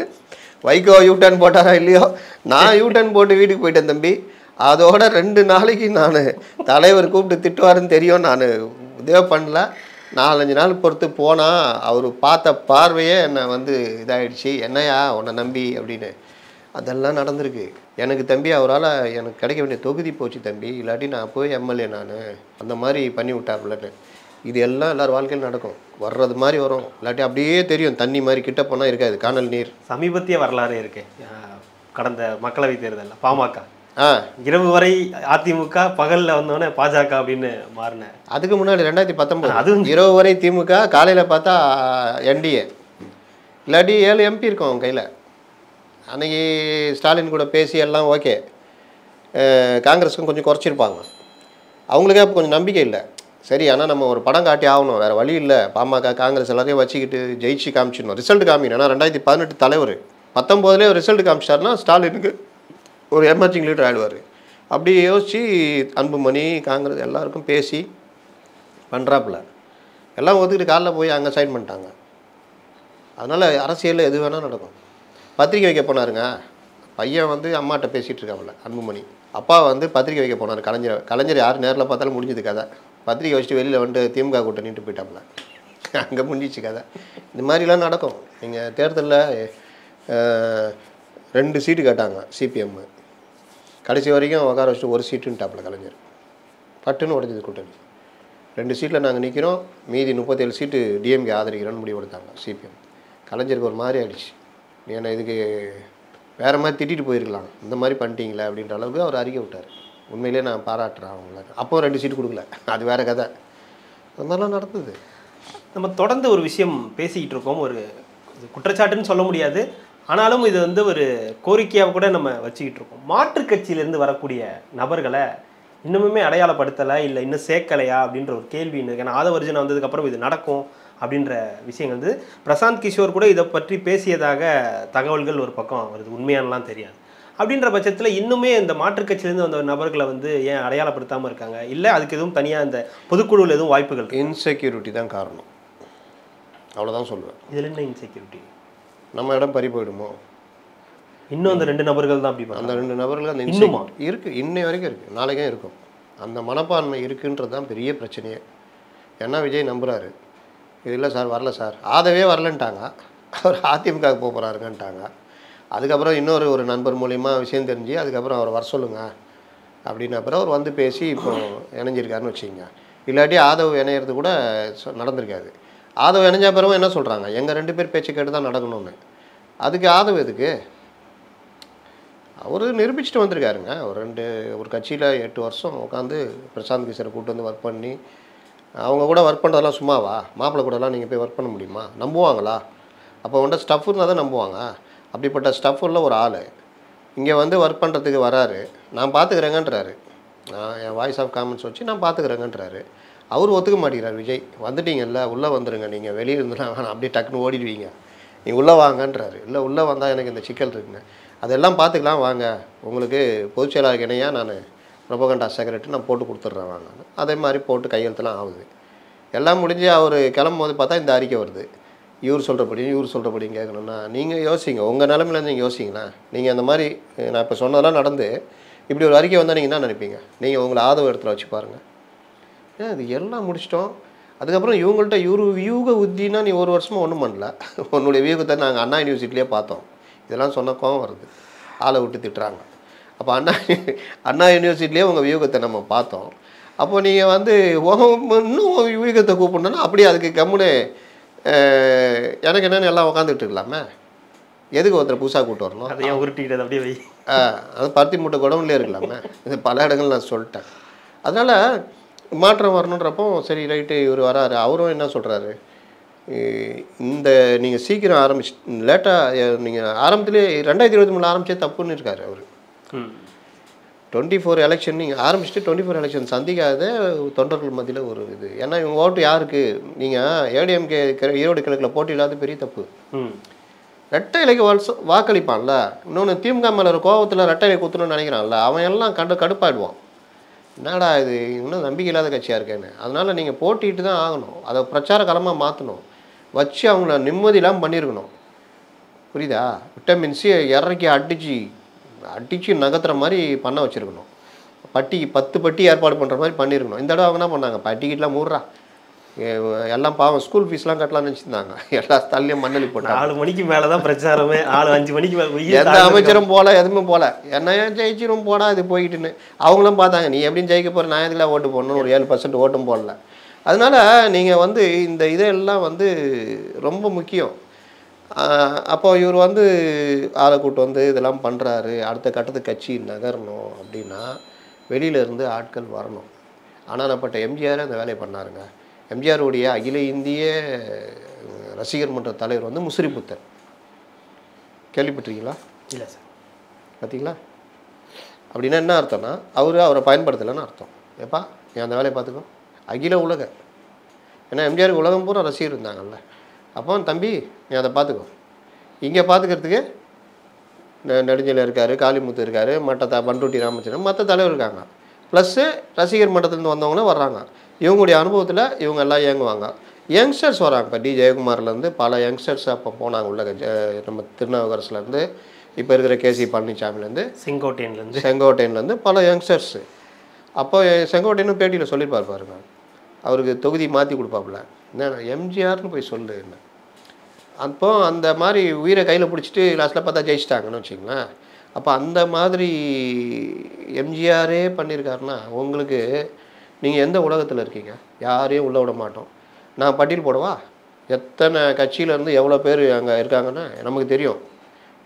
வைகோ யூட்டர்ன் போட்டாரா இல்லையோ, நான் யூட்டர்ன் போட்டு வீட்டுக்கு போயிட்டேன் தம்பி. அதோட 2 நாளைக்கு நான் தலைவர் கூப்பிட்டு திட்டுவாருன்னு தெரியும், நான் இதே பண்ணல. 4-5 நாள் பொறுத்து போனால் அவர் பார்த்த பார்வையே என்னை வந்து இதாகிடுச்சு, என்னையா உன்னை நம்பி அப்படின்னு. அதெல்லாம் நடந்திருக்கு எனக்கு தம்பி. அவரால் எனக்கு கிடைக்க வேண்டிய தொகுதி போச்சு தம்பி, இல்லாட்டி நான் போய் எம்எல்ஏ நான் அந்த மாதிரி பண்ணி விட்டாப்புலன்னு. இது எல்லாம் எல்லோரும் வாழ்க்கையில் நடக்கும். வர்றது மாதிரி வரும், இல்லாட்டி அப்படியே தெரியும், தண்ணி மாதிரி கிட்ட போனால் இருக்காது, காணல் நீர். சமீபத்திய வரலாறு இருக்கு கடந்த மக்களவை தேர்தலில் பாமக இரவு வரை அதிமுக, பகல்ல வந்தோடனே பாஜக அப்படின்னு மாறினேன். அதுக்கு முன்னாடி 2019 அதுவும் இரவு வரை திமுக, காலையில் பார்த்தா என்டிஏ, இல்லாட்டி 7 எம்பி இருக்கும் அவங்க கையில். அன்றைக்கி ஸ்டாலின் கூட பேசி எல்லாம் ஓகே, காங்கிரஸுக்கும் கொஞ்சம் குறைச்சிருப்பாங்க. அவங்களுக்கே அப்போ கொஞ்சம் நம்பிக்கை இல்லை. சரி, ஆனால் நம்ம ஒரு படம் காட்டி ஆகணும், வேறு வழி இல்லை. பாமக காங்கிரஸ் எல்லாத்தையும் வச்சுக்கிட்டு ஜெயிச்சு காமிச்சிடணும், ரிசல்ட் காமிக்கணும். ஏன்னா 2018 தலைவர் 19 ரிசல்ட் காமிச்சிட்டாருன்னா ஸ்டாலினுக்கு ஒரு எமர்ஜிங் லீடர் ஆகிடுவார். அப்படி யோசித்து அன்புமணி காங்கிரஸ் எல்லாருக்கும் பேசி பண்ணுறாப்புல எல்லாம் ஒத்துக்கிட்டு காலைல போய் அங்கே சைன் பண்ணிட்டாங்க. அதனால் அரசியலில் எது வேணால் நடக்கும். பத்திரிக்கை வைக்க போனாருங்க, பையன் வந்து அம்மாட்ட பேசிகிட்டு இருக்காப்புல அன்புமணி. அப்பா வந்து பத்திரிக்கை வைக்க போனார் கலைஞர் யார் நேரில் பார்த்தாலும் முடிஞ்சது கதை. பத்திரிக்கை வச்சுட்டு வெளியில் வந்துட்டு திமுக கூட்ட நின்று போயிட்டாப்புல, அங்கே முடிஞ்சிச்சு கதை. இந்த மாதிரிலாம் நடக்கும். நீங்கள் தேர்தலில் 2 சீட்டு கேட்டாங்க சிபிஎம், கடைசி வரைக்கும் உட்கார வச்சுட்டு ஒரு சீட்டுன்ட்டாப்புல கலைஞர். பட்டுன்னு உடஞ்சது கூட்டணி. 2 சீட்டில் நாங்கள் நிற்கிறோம், மீதி 37 சீட்டு டிஎம்கே ஆதரிக்கிறோன்னு முடிவு எடுத்தாங்க சிபிஎம். கலைஞருக்கு ஒரு மாதிரி ஆகிடுச்சு, ஏன்னா இதுக்கு வேறு மாதிரி திட்டிட்டு போயிருக்கலாம், இந்த மாதிரி பண்ணிட்டீங்களே அப்படின்ற அளவுக்கு அவர் அறிக்கை விட்டார். உண்மையிலே நான் பாராட்டுறேன் அவங்கள. அப்போ 2 சீட்டு கொடுக்கல, அது வேறு கதை. அது மாதிரிலாம் நடந்தது. நம்ம தொடர்ந்து ஒரு விஷயம் பேசிக்கிட்டு இருக்கோம், ஒரு குற்றச்சாட்டுன்னு சொல்ல முடியாது, ஆனாலும் இது வந்து ஒரு கோரிக்கையாக கூட நம்ம வச்சுக்கிட்டு இருக்கோம். மாற்றுக் கட்சியிலேருந்து வரக்கூடிய நபர்களை இன்னுமே அடையாளப்படுத்தலை, இல்லை இன்னும் சேர்க்கலையா அப்படின்ற ஒரு கேள்வி இருக்குது. ஏன்னா ஆதவர்ஜன் வந்ததுக்கப்புறம் இது நடக்கும் அப்படின்ற விஷயங்கள் வந்து பிரசாந்த் கிஷோர் கூட இதை பற்றி பேசியதாக தகவல்கள் ஒரு பக்கம் வருது, உண்மையானலாம் தெரியாது. அப்படின்ற பட்சத்தில் இன்னுமே இந்த மாற்றுக் கட்சியிலேருந்து வந்த நபர்களை வந்து ஏன் அடையாளப்படுத்தாமல் இருக்காங்க? இல்லை அதுக்கு எதுவும் தனியாக இந்த பொதுக்குழுவில் எதுவும் வாய்ப்புகள்? இன்செக்யூரிட்டி தான் காரணம், அவ்வளோதான் சொல்லுவேன். இதில் என்ன இன்செக்யூரிட்டி? நம்ம இடம் பறி போயிடுமோ? இன்னும் அந்த 2 நபர்கள் தான் அப்படி, அந்த 2 நபர்கள் அந்த இன்னுமா இருக்குது, இன்னை வரைக்கும் இருக்குது, நாளைக்கும் இருக்கும். அந்த மனப்பான்மை இருக்குன்றது தான் பெரிய பிரச்சனையே. ஏன்னா விஜய் நம்புகிறாரு, இது இல்லை சார் வரல சார், ஆதவே வரலன்ட்டாங்க, அவர் அதிமுக போக போகிறாருங்கன்ட்டாங்க. அதுக்கப்புறம் ஒரு நண்பர் மூலிமா விஷயம் தெரிஞ்சு அதுக்கப்புறம் அவர் வர சொல்லுங்க அப்படின்னு அப்புறம் அவர் வந்து பேசி இப்போ இணைஞ்சிருக்காருன்னு வச்சுக்கோங்க. இல்லாட்டி ஆதவ் இணையிறது கூட நடந்திருக்காது. ஆதவ் இணைஞ்ச பிறகு என்ன சொல்கிறாங்க, எங்கள் 2 பேர் பேச்சு கேட்டு தான் நடக்கணும்னு. அதுக்கு ஆதவ் எதுக்கு? அவர் நிரூபிச்சுட்டு வந்திருக்காருங்க. ஒரு கட்சியில் 8 வருஷம் உட்காந்து பிரசாந்த் கிஷோரை கூப்பிட்டு வந்து ஒர்க் பண்ணி, அவங்க கூட ஒர்க் பண்ணுறதெல்லாம் சும்மாவா? மாப்பிள்ளை கூடலாம் நீங்கள் போய் ஒர்க் பண்ண முடியுமா? நம்புவாங்களா? அப்போ வந்துட்டு ஸ்டஃப் இருந்தால் தான் நம்புவாங்க. அப்படிப்பட்ட ஸ்டஃப் உள்ள ஒரு ஆள் இங்கே வந்து ஒர்க் பண்ணுறதுக்கு வராரு, நான் பார்த்துக்கிறேங்கன்றாரு. நான் என் வாய்ஸ் ஆஃப் காமெண்ட்ஸ் வச்சு நான் பார்த்துக்கிறேங்கன்றாரு. அவர் ஒத்துக்க மாட்டேங்கிறார். விஜய் வந்துட்டீங்கல்ல, உள்ளே வந்துடுங்க, நீங்கள் வெளியே இருந்துலாம் வேணாம், அப்படியே டக்குன்னு ஓடிடுவீங்க, நீங்கள் உள்ளே வாங்கன்றாரு. இல்லை உள்ளே வந்தால் எனக்கு இந்த சிக்கல் இருக்குங்க, அதெல்லாம் பார்த்துக்கலாம் வாங்க, உங்களுக்கு பொதுச் செயலாளருக்கு இணையாக நான் ப்ரொபகண்டா செக்ரட்டரி நான் போட்டு கொடுத்துட்றேன் வாங்க. அதே மாதிரி போட்டு கையெழுத்துலாம் ஆகுது. எல்லாம் முடிஞ்சு அவர் கிளம்பும் போது பார்த்தா இந்த அறிக்கை வருது. இவர் சொல்கிறபடியும் கேட்கணுன்னா நீங்கள் யோசிங்க, உங்கள் நிலமையிலேருந்து நீங்கள் யோசிங்களேன். நீங்கள் அந்த மாதிரி நான் இப்போ சொன்னதெல்லாம் நடந்து இப்படி ஒரு அறிக்கை வந்தால் நீங்கள் என்ன நினைப்பீங்க? நீங்கள் உங்களை ஆதவ இடத்துல வச்சு பாருங்கள். ஏன் இது எல்லாம் முடிச்சிட்டோம், அதுக்கப்புறம் இவங்கள்ட்ட வியூக உத்தினா நீ 1 வருஷமாக ஒன்றும் பண்ணல, உன்னுடைய வியூகத்தை நாங்கள் அண்ணா யூனிவர்சிட்டிலே பார்த்தோம், இதெல்லாம் சொன்ன கோவம் வருது, ஆளை விட்டு திட்டுறாங்க. அப்போ அண்ணா யூனிவர்சிட்டிலே உங்கள் வியூகத்தை நம்ம பார்த்தோம். அப்போ நீங்கள் வந்து இன்னும் வியூகத்தை கூப்பிடணுன்னா அப்படியே அதுக்கு கம்முன்னு எனக்கு என்னென்னு எல்லாம் உட்காந்துக்கிட்டு இருக்கலாமே, எதுக்கு ஒருத்தர் புதுசாக கூப்பிட்டு வரணும்? அதை ஏன் உருட்டிக்கிட்டது அப்படியே வை, அது பருத்தி மூட்டை குடவுன்லேயே இருக்கலாமே. இது பல இடங்கள் நான் சொல்லிட்டேன். அதனால் மாற்றம் வரணுன்றப்போ சரி ரைட்டு இவர் வராரு. அவரும் என்ன சொல்கிறாரு, இந்த நீங்கள் சீக்கிரம் லேட்டாக நீங்கள் ஆரம்பத்திலே 2023 ஆரம்பித்தே தப்புன்னு இருக்காரு அவர். 24 எலெக்ஷன் நீங்கள் ஆரம்பிச்சுட்டு 24 எலெக்ஷன் சந்திக்காத தொண்டர்கள் மத்தியில் ஒரு இது. ஏன்னா இவங்க ஓட்டு யாருக்கு, நீங்கள் ஏடிஎம்கே ஈரோடு கிழக்கில் போட்டி இல்லாத பெரிய தப்பு. ரெட்டை இலைக்கு வாக்களிப்பான்ல, இன்னொன்று திமுக மேலே கோபத்தில் ரெட்டை இலை குத்தணும்னு நினைக்கிறான்ல, அவன் எல்லாம் கடுப்பாயிடுவான். என்னடா இது இன்னும் நம்பிக்கை இல்லாத கட்சியாக இருக்கேன்னு. அதனால் நீங்கள் போட்டிட்டு தான் ஆகணும், அதை பிரச்சார களமாக மாற்றணும், வச்சு அவங்கள நிம்மதியெல்லாம் பண்ணியிருக்கணும். புரியுதா? விட்டமின் சி இறக்கி அடித்து நகர்த்துற மாதிரி பண்ண வச்சுருக்கணும். 10 பட்டி ஏற்பாடு பண்ணுற மாதிரி பண்ணியிருக்கணும். இந்த தடவை அவங்க என்ன பண்ணாங்க, பட்டிக்கிட்டலாம் மூடுறா, எல்லாம் பாவம் ஸ்கூல் ஃபீஸ்லாம் கட்டலாம்னு நினச்சிருந்தாங்க, எல்லா ஸ்தலையும் மண்ணலி போட்டாங்க. 4 மணிக்கு மேலே தான் பிரச்சாரமே, 5 மணிக்கு மேலே எந்த அமைச்சரும் போகல, எதுவுமே போகல, என்ன ஜெயிச்சிரும் போடா இது போயிட்டுன்னு. அவங்களும் பார்த்தாங்க, நீ எப்படின்னு ஜெயிக்க போகிற, நான் எதுக்குலாம் ஓட்டு போடணும், ஒரு 7% ஓட்டும் போடல. அதனால் நீங்கள் வந்து இந்த இதெல்லாம் வந்து ரொம்ப முக்கியம். அப்போ இவர் வந்து ஆளை கூட்டு வந்து இதெல்லாம் பண்ணுறாரு, அடுத்த கட்டத்துக்கு கட்சி நகரணும் அப்படின்னா வெளியிலேருந்து ஆட்கள் வரணும். ஆனானப்பட்ட எம்ஜிஆர் அந்த வேலையை பண்ணாருங்க. எம்ஜிஆருடைய அகில இந்திய ரசிகர் மன்ற தலைவர் வந்து முசிறி புத்தர். கேள்விப்பட்டிருக்கீங்களா? இல்லை சார். பார்த்தீங்களா? அப்படின்னா என்ன அர்த்தம்னா அவரை பயன்படுத்தலைன்னு அர்த்தம். ஏப்பா நீ அந்த வேலையை பார்த்துக்கோ. அகில உலக, ஏன்னா எம்ஜிஆருக்கு உலகம் பூரா ரசிகர் இருந்தாங்கல்ல. அப்போ தம்பி நீ அதை பார்த்துக்கோ. இங்கே பார்த்துக்கிறதுக்கு நெடுஞ்செழியன் இருக்கார், காளிமுத்து இருக்கார், பண்ருட்டி ராமச்சந்திரன், மற்ற தலைவர் இருக்காங்க. ப்ளஸ்ஸு ரசிகர் மன்றத்துலேருந்து வந்தவங்களும் வர்றாங்க. இவங்களுடைய அனுபவத்தில் இவங்க எல்லாம் இயங்குவாங்க. யங்ஸ்டர்ஸ் வராங்க. இப்போ டி ஜெயக்குமார்லேருந்து பல யங்ஸ்டர்ஸ் அப்போ போனாங்க உள்ள. நம்ம திருநாவுக்கரசுலேருந்து இப்போ இருக்கிற கேசி பழனிசாமிலேருந்து செங்கோட்டையன்லேருந்து பல யங்ஸ்டர்ஸு. அப்போ செங்கோட்டையனும் பேட்டியில் சொல்லியிருப்பார் பாருங்க, அவருக்கு தொகுதி மாற்றி கொடுப்பாப்புல, என்ன எம்ஜிஆர்னு போய் சொல்லு என்ன. அப்போ அந்த மாதிரி உயிரை கையில் பிடிச்சிட்டு லாஸ்ட்டில் பார்த்தா ஜெயிச்சிட்டாங்கன்னு வச்சுங்களேன். அப்போ அந்த மாதிரி எம்ஜிஆரே பண்ணியிருக்காருன்னா உங்களுக்கு நீங்கள் எந்த உலகத்தில் இருக்கீங்க? யாரையும் உள்ளே விட மாட்டோம். நான் பட்டியல் போடவா எத்தனை கட்சியிலேருந்து எவ்வளோ பேர் அங்கே இருக்காங்கன்னு நமக்கு தெரியும்.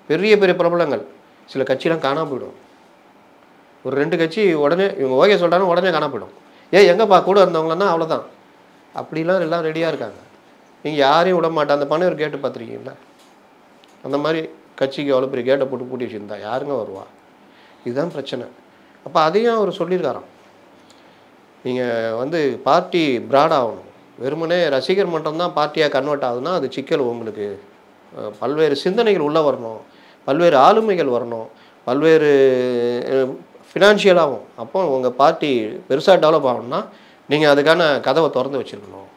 பெரிய பெரிய பிரபலங்கள் சில கட்சியெலாம் காணாம போயிடும். ஒரு 2 கட்சி உடனே இவங்க ஓகே சொல்கிறாங்க, உடனே காணாம போயிடும். எங்கேப்பா கூட இருந்தவங்களன்னா அவ்வளோதான். அப்படிலாம் எல்லாம் ரெடியாக இருக்காங்க. நீங்கள் யாரையும் விட மாட்டேன். அந்த பணம் கேட்டு பார்த்துருக்கீங்களா? அந்த மாதிரி கட்சிக்கு அவ்வளோ பெரிய கேட்டை போட்டு பூட்டி வச்சுருந்தா யாருங்க வருவா? இதுதான் பிரச்சனை. அப்போ அதையும் அவர் சொல்லியிருக்காராம். நீங்கள் வந்து பார்ட்டி ப்ராட் ஆகணும். வெறுமனே ரசிகர் மன்றம் பார்ட்டியாக கன்வெர்ட் ஆகுதுன்னா அது சிக்கல். உங்களுக்கு பல்வேறு சிந்தனைகள் உள்ளே வரணும், பல்வேறு ஆளுமைகள் வரணும், பல்வேறு ஃபினான்ஷியலாகவும். அப்போ உங்கள் பார்ட்டி பெருசாக டெவலப் ஆகணும்னா நீங்கள் அதுக்கான கதவை திறந்து வச்சுருக்கணும்.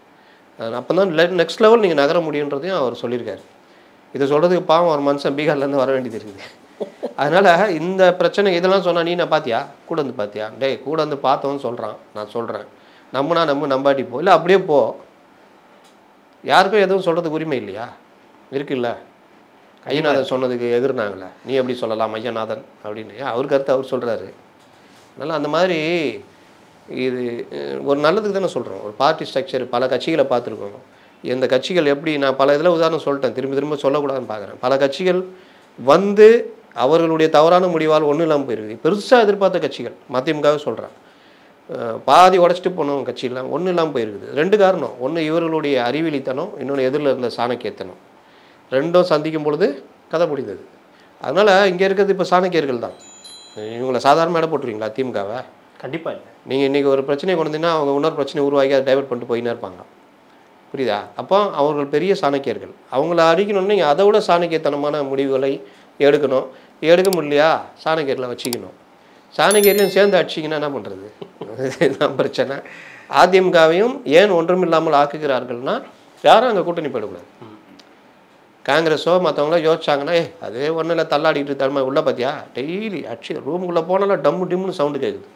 அப்போ தான் நெக்ஸ்ட் லெவல் நீங்கள் நகர முடியுன்றதையும் அவர் சொல்லியிருக்காரு. இதை சொல்கிறதுக்கு பாவம் ஒரு மனுஷன் பீகார்லேருந்து வர வேண்டியது இருக்குது. அதனால் இந்த பிரச்சனை இதெல்லாம் சொன்னால் நீ நான் பார்த்தியா, கூட வந்து பார்த்தியா, டேய் கூட வந்து பார்த்தவன்னு சொல்கிறான், நான் சொல்கிறேன், நம்பினா நம்பாட்டி போ, இல்லை அப்படியே போ. யாருக்கும் எதுவும் சொல்கிறதுக்கு உரிமை இல்லையா? இருக்குல்ல. ஐயநாதன் சொன்னதுக்கு எதிர்னாங்களே, நீ எப்படி சொல்லலாம் ஐயநாதன் அப்படின்னு அவர் கருத்து அவர் சொல்கிறாரு. அதனால் அந்த மாதிரி இது ஒரு நல்லதுக்கு தானே சொல்கிறோம். ஒரு பார்ட்டி ஸ்ட்ரக்சர் பல கட்சிகளை பார்த்துருக்கோம். இந்த கட்சிகள் எப்படி, நான் பல இதில் உதாரணம் சொல்லிட்டேன், திரும்ப சொல்லக்கூடாதுன்னு பார்க்குறேன். பல கட்சிகள் வந்து அவர்களுடைய தவறான முடிவால் ஒன்றும் இல்லாமல் போயிருக்குது. பெருசாக எதிர்பார்த்த கட்சிகள் மதிமுகவே சொல்கிறேன், பாதி உடச்சிட்டு போனவங்க கட்சியெல்லாம் ஒன்றும் இல்லாமல் போயிருக்குது. 2 காரணம். ஒன்று இவர்களுடைய அறிவிலித்தனம், இன்னொன்று எதிரில் இருந்த சாணக்கியத்தனம். 2ம் சந்திக்கும் பொழுது கதை முடிந்தது. அதனால் இங்கே இருக்கிறது இப்போ சாணக்கியர்கள் தான். இவங்களை சாதாரண இடம் போட்டுருவீங்களா திமுகவை? கண்டிப்பாக இல்லை. நீங்கள் இன்றைக்கி ஒரு பிரச்சனையை கொண்டு வந்தீங்கன்னா அவங்க இன்னொரு பிரச்சனை உருவாக்கி அதை டைவர்ட் பண்ணிட்டு போயின்னே இருப்பாங்க. புரியுதா? அப்போ அவர்கள் பெரிய சாணக்கியர்கள். அவங்கள அடிக்கணும்னு நீங்கள் அதை விட சாணக்கியத்தனமான முடிவுகளை எடுக்கணும். எடுக்க முடியலையா சாணக்கியர்களை வச்சுக்கணும். சாணக்கியர்களையும் சேர்ந்து அடிச்சிங்கன்னா என்ன பண்ணுறது? இதுதான் பிரச்சனை. அதிமுகவையும் ஏன் ஒன்றுமில்லாமல் ஆக்குகிறார்கள்னா யாரும் அங்கே கூட்டணி போயிடக்கூடாது. காங்கிரஸோ மற்றவங்களோ யோசிச்சாங்கன்னா அதே ஒன்றும் இல்லை, தள்ளாடிக்கிட்டு தன்மை உள்ளே பார்த்தியா டெய்லி அடிச்சு ரூமுக்குள்ளே போனாலும் டம்மு டிம்முன்னு சவுண்டு கேட்குது.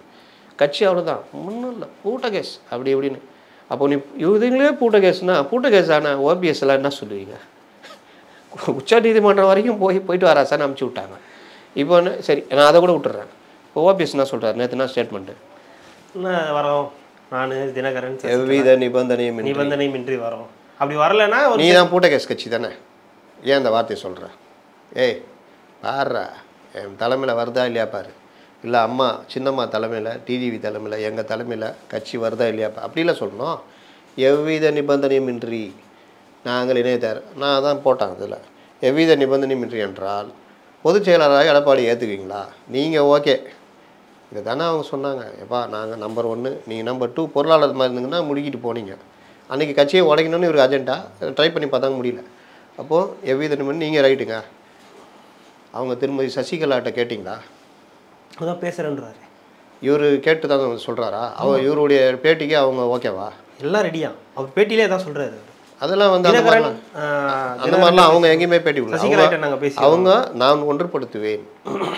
கட்சி அவ்வளோதான், ஒன்றும் இல்லை, பூட்ட கேஸ் அப்படி இப்படின்னு. அப்போ நீ இதுங்களே பூட்ட கேஸ்னா பூட்ட கேஸ் ஆனால் ஓபிஎஸ்லாம் என்ன சொல்லுவீங்க? உச்ச நீதிமன்றம் வரைக்கும் போயிட்டு வரா சார் அனுப்பிச்சி விட்டாங்க. இப்போ சரி நான் அதை கூட விட்டுறேன். இப்போ ஓபிஎஸ் என்ன சொல்கிறார்? நேற்றுனா ஸ்டேட்மெண்ட்டு வரோம், நான் தினகரன் எவ்வித நிபந்தனையுமின்றி வரோம். அப்படி வரலன்னா நீ தான் பூட்ட கேஸ் கட்சி தானே? ஏன் அந்த வார்த்தையை சொல்கிற? ஏய் பாடுறா, என் தலைமையில் வருதா இல்லையா பாரு, இல்லை அம்மா சின்னம்மா தலைமையில், டிடிவி தலைமையில், எங்கள் தலைமையில் கட்சி வருதா இல்லையாப்பா, அப்படிலாம் சொல்லணும். எவ்வித நிபந்தனையுமின்றி நாங்கள் இணையத்தார் நான் தான் போட்டாங்க. இதில் எவ்வித நிபந்தனையுமின்றி என்றால் பொதுச் செயலாளராக எடப்பாடி ஏற்றுக்குவீங்களா? நீங்கள் ஓகே இதை தானே அவங்க சொன்னாங்க. எப்பா நாங்கள் நம்பர் 1 நீங்கள் நம்பர் 2 பொருளாளர் மாதிரி இருந்தீங்கன்னா முடிக்கிட்டு போனீங்க. அன்றைக்கி கட்சியை உடைக்கணும்னு இவருக்கு அஜெண்டா ட்ரை பண்ணி பார்த்தாங்க, முடியல. அப்போது எவ்வித நிபந்தனை நீங்கள் ரைட்டுங்க. அவங்க திருமதி சசிகலாட்ட கேட்டிங்களா? அதான் பேசுகிறேன்றாரு. இவர் கேட்டு தான் சொல்கிறாரா? அவர் இவருடைய பேட்டிக்கு அவங்க ஓகேவா? எல்லாம் ரெடியா? அவர் பேட்டியிலே தான் சொல்கிறாரு. அதெல்லாம் வந்து அந்த மாதிரிலாம் அவங்க எங்கேயுமே பேட்டி கொடுங்க. அவங்க நான் ஒன்றுபடுத்துவேன்,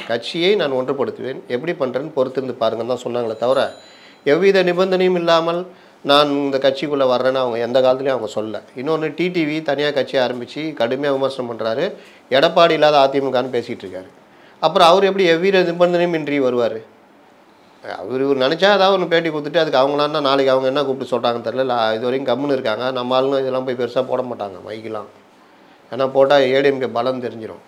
கட்சியை நான் ஒன்றுபடுத்துவேன், எப்படி பண்ணுறேன்னு பொறுத்திருந்து பாருங்கன்னு தான் சொன்னாங்களே தவிர எவ்வித நிபந்தனையும் இல்லாமல் நான் இந்த கட்சிக்குள்ளே வர்றேன்னு அவங்க எந்த காலத்துலேயும் அவங்க சொல்ல. இன்னொன்று டிடிவி தனியாக கட்சியை ஆரம்பித்து கடுமையாக விமர்சனம் பண்ணுறாரு. எடப்பாடி இல்லாத அதிமுகன்னு பேசிகிட்டு இருக்காரு. அப்புறம் அவர் எப்படி எவ்வித நிபந்தனையும் இன்றி வருவார்? இவர் நினச்சா ஏதாவது ஒன்று பேட்டி கொடுத்துட்டு அதுக்கு அவங்களான்னா நாளைக்கு அவங்க என்ன கூப்பிட்டு சொல்கிறாங்கன்னு தெரியல. இது வரைக்கும் கம்முன்னு இருக்காங்க. நம்ம ஆளுங்க இதெல்லாம் போய் பெருசாக போட மாட்டாங்க மைக்கெலாம். ஏன்னா போட்டால் ஏடிஎம்கே பலம் தெரிஞ்சிடும்.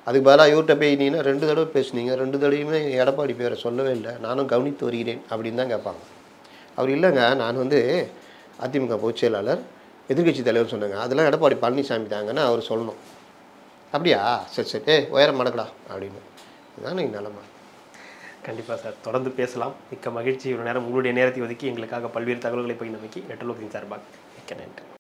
அதுக்கு பதிலாக இவர்கிட்ட போய் நீங்கன்னா 2 தடவை பேசுனீங்க, 2 தடவையுமே எடப்பாடி பேரை சொல்லவே இல்லை, நானும் கவனித்து வருகிறேன் அப்படின்னு தான் கேட்பாங்க. அவர் இல்லைங்க, நான் வந்து அதிமுக பொதுச் செயலாளர், எதிர்க்கட்சி தலைவர் சொன்னாங்க, அதெல்லாம் எடப்பாடி பழனிசாமி தாங்கன்னு அவர் சொல்லணும். அப்படியா, சரி சரி, உயரம் மடக்கடா அப்படின்னு. இதுதான் நீங்கள் நிலமை. கண்டிப்பாக சார், தொடர்ந்து பேசலாம். மிக்க மகிழ்ச்சி. ஒரு நேரம் உங்களுடைய நேரத்தை ஒதுக்கி எங்களுக்காக பல்வேறு தகவல்களை பகிர்ந்தமைக்கு நெட்டலோகத்தின் சார்பாக மிக்க நன்றி.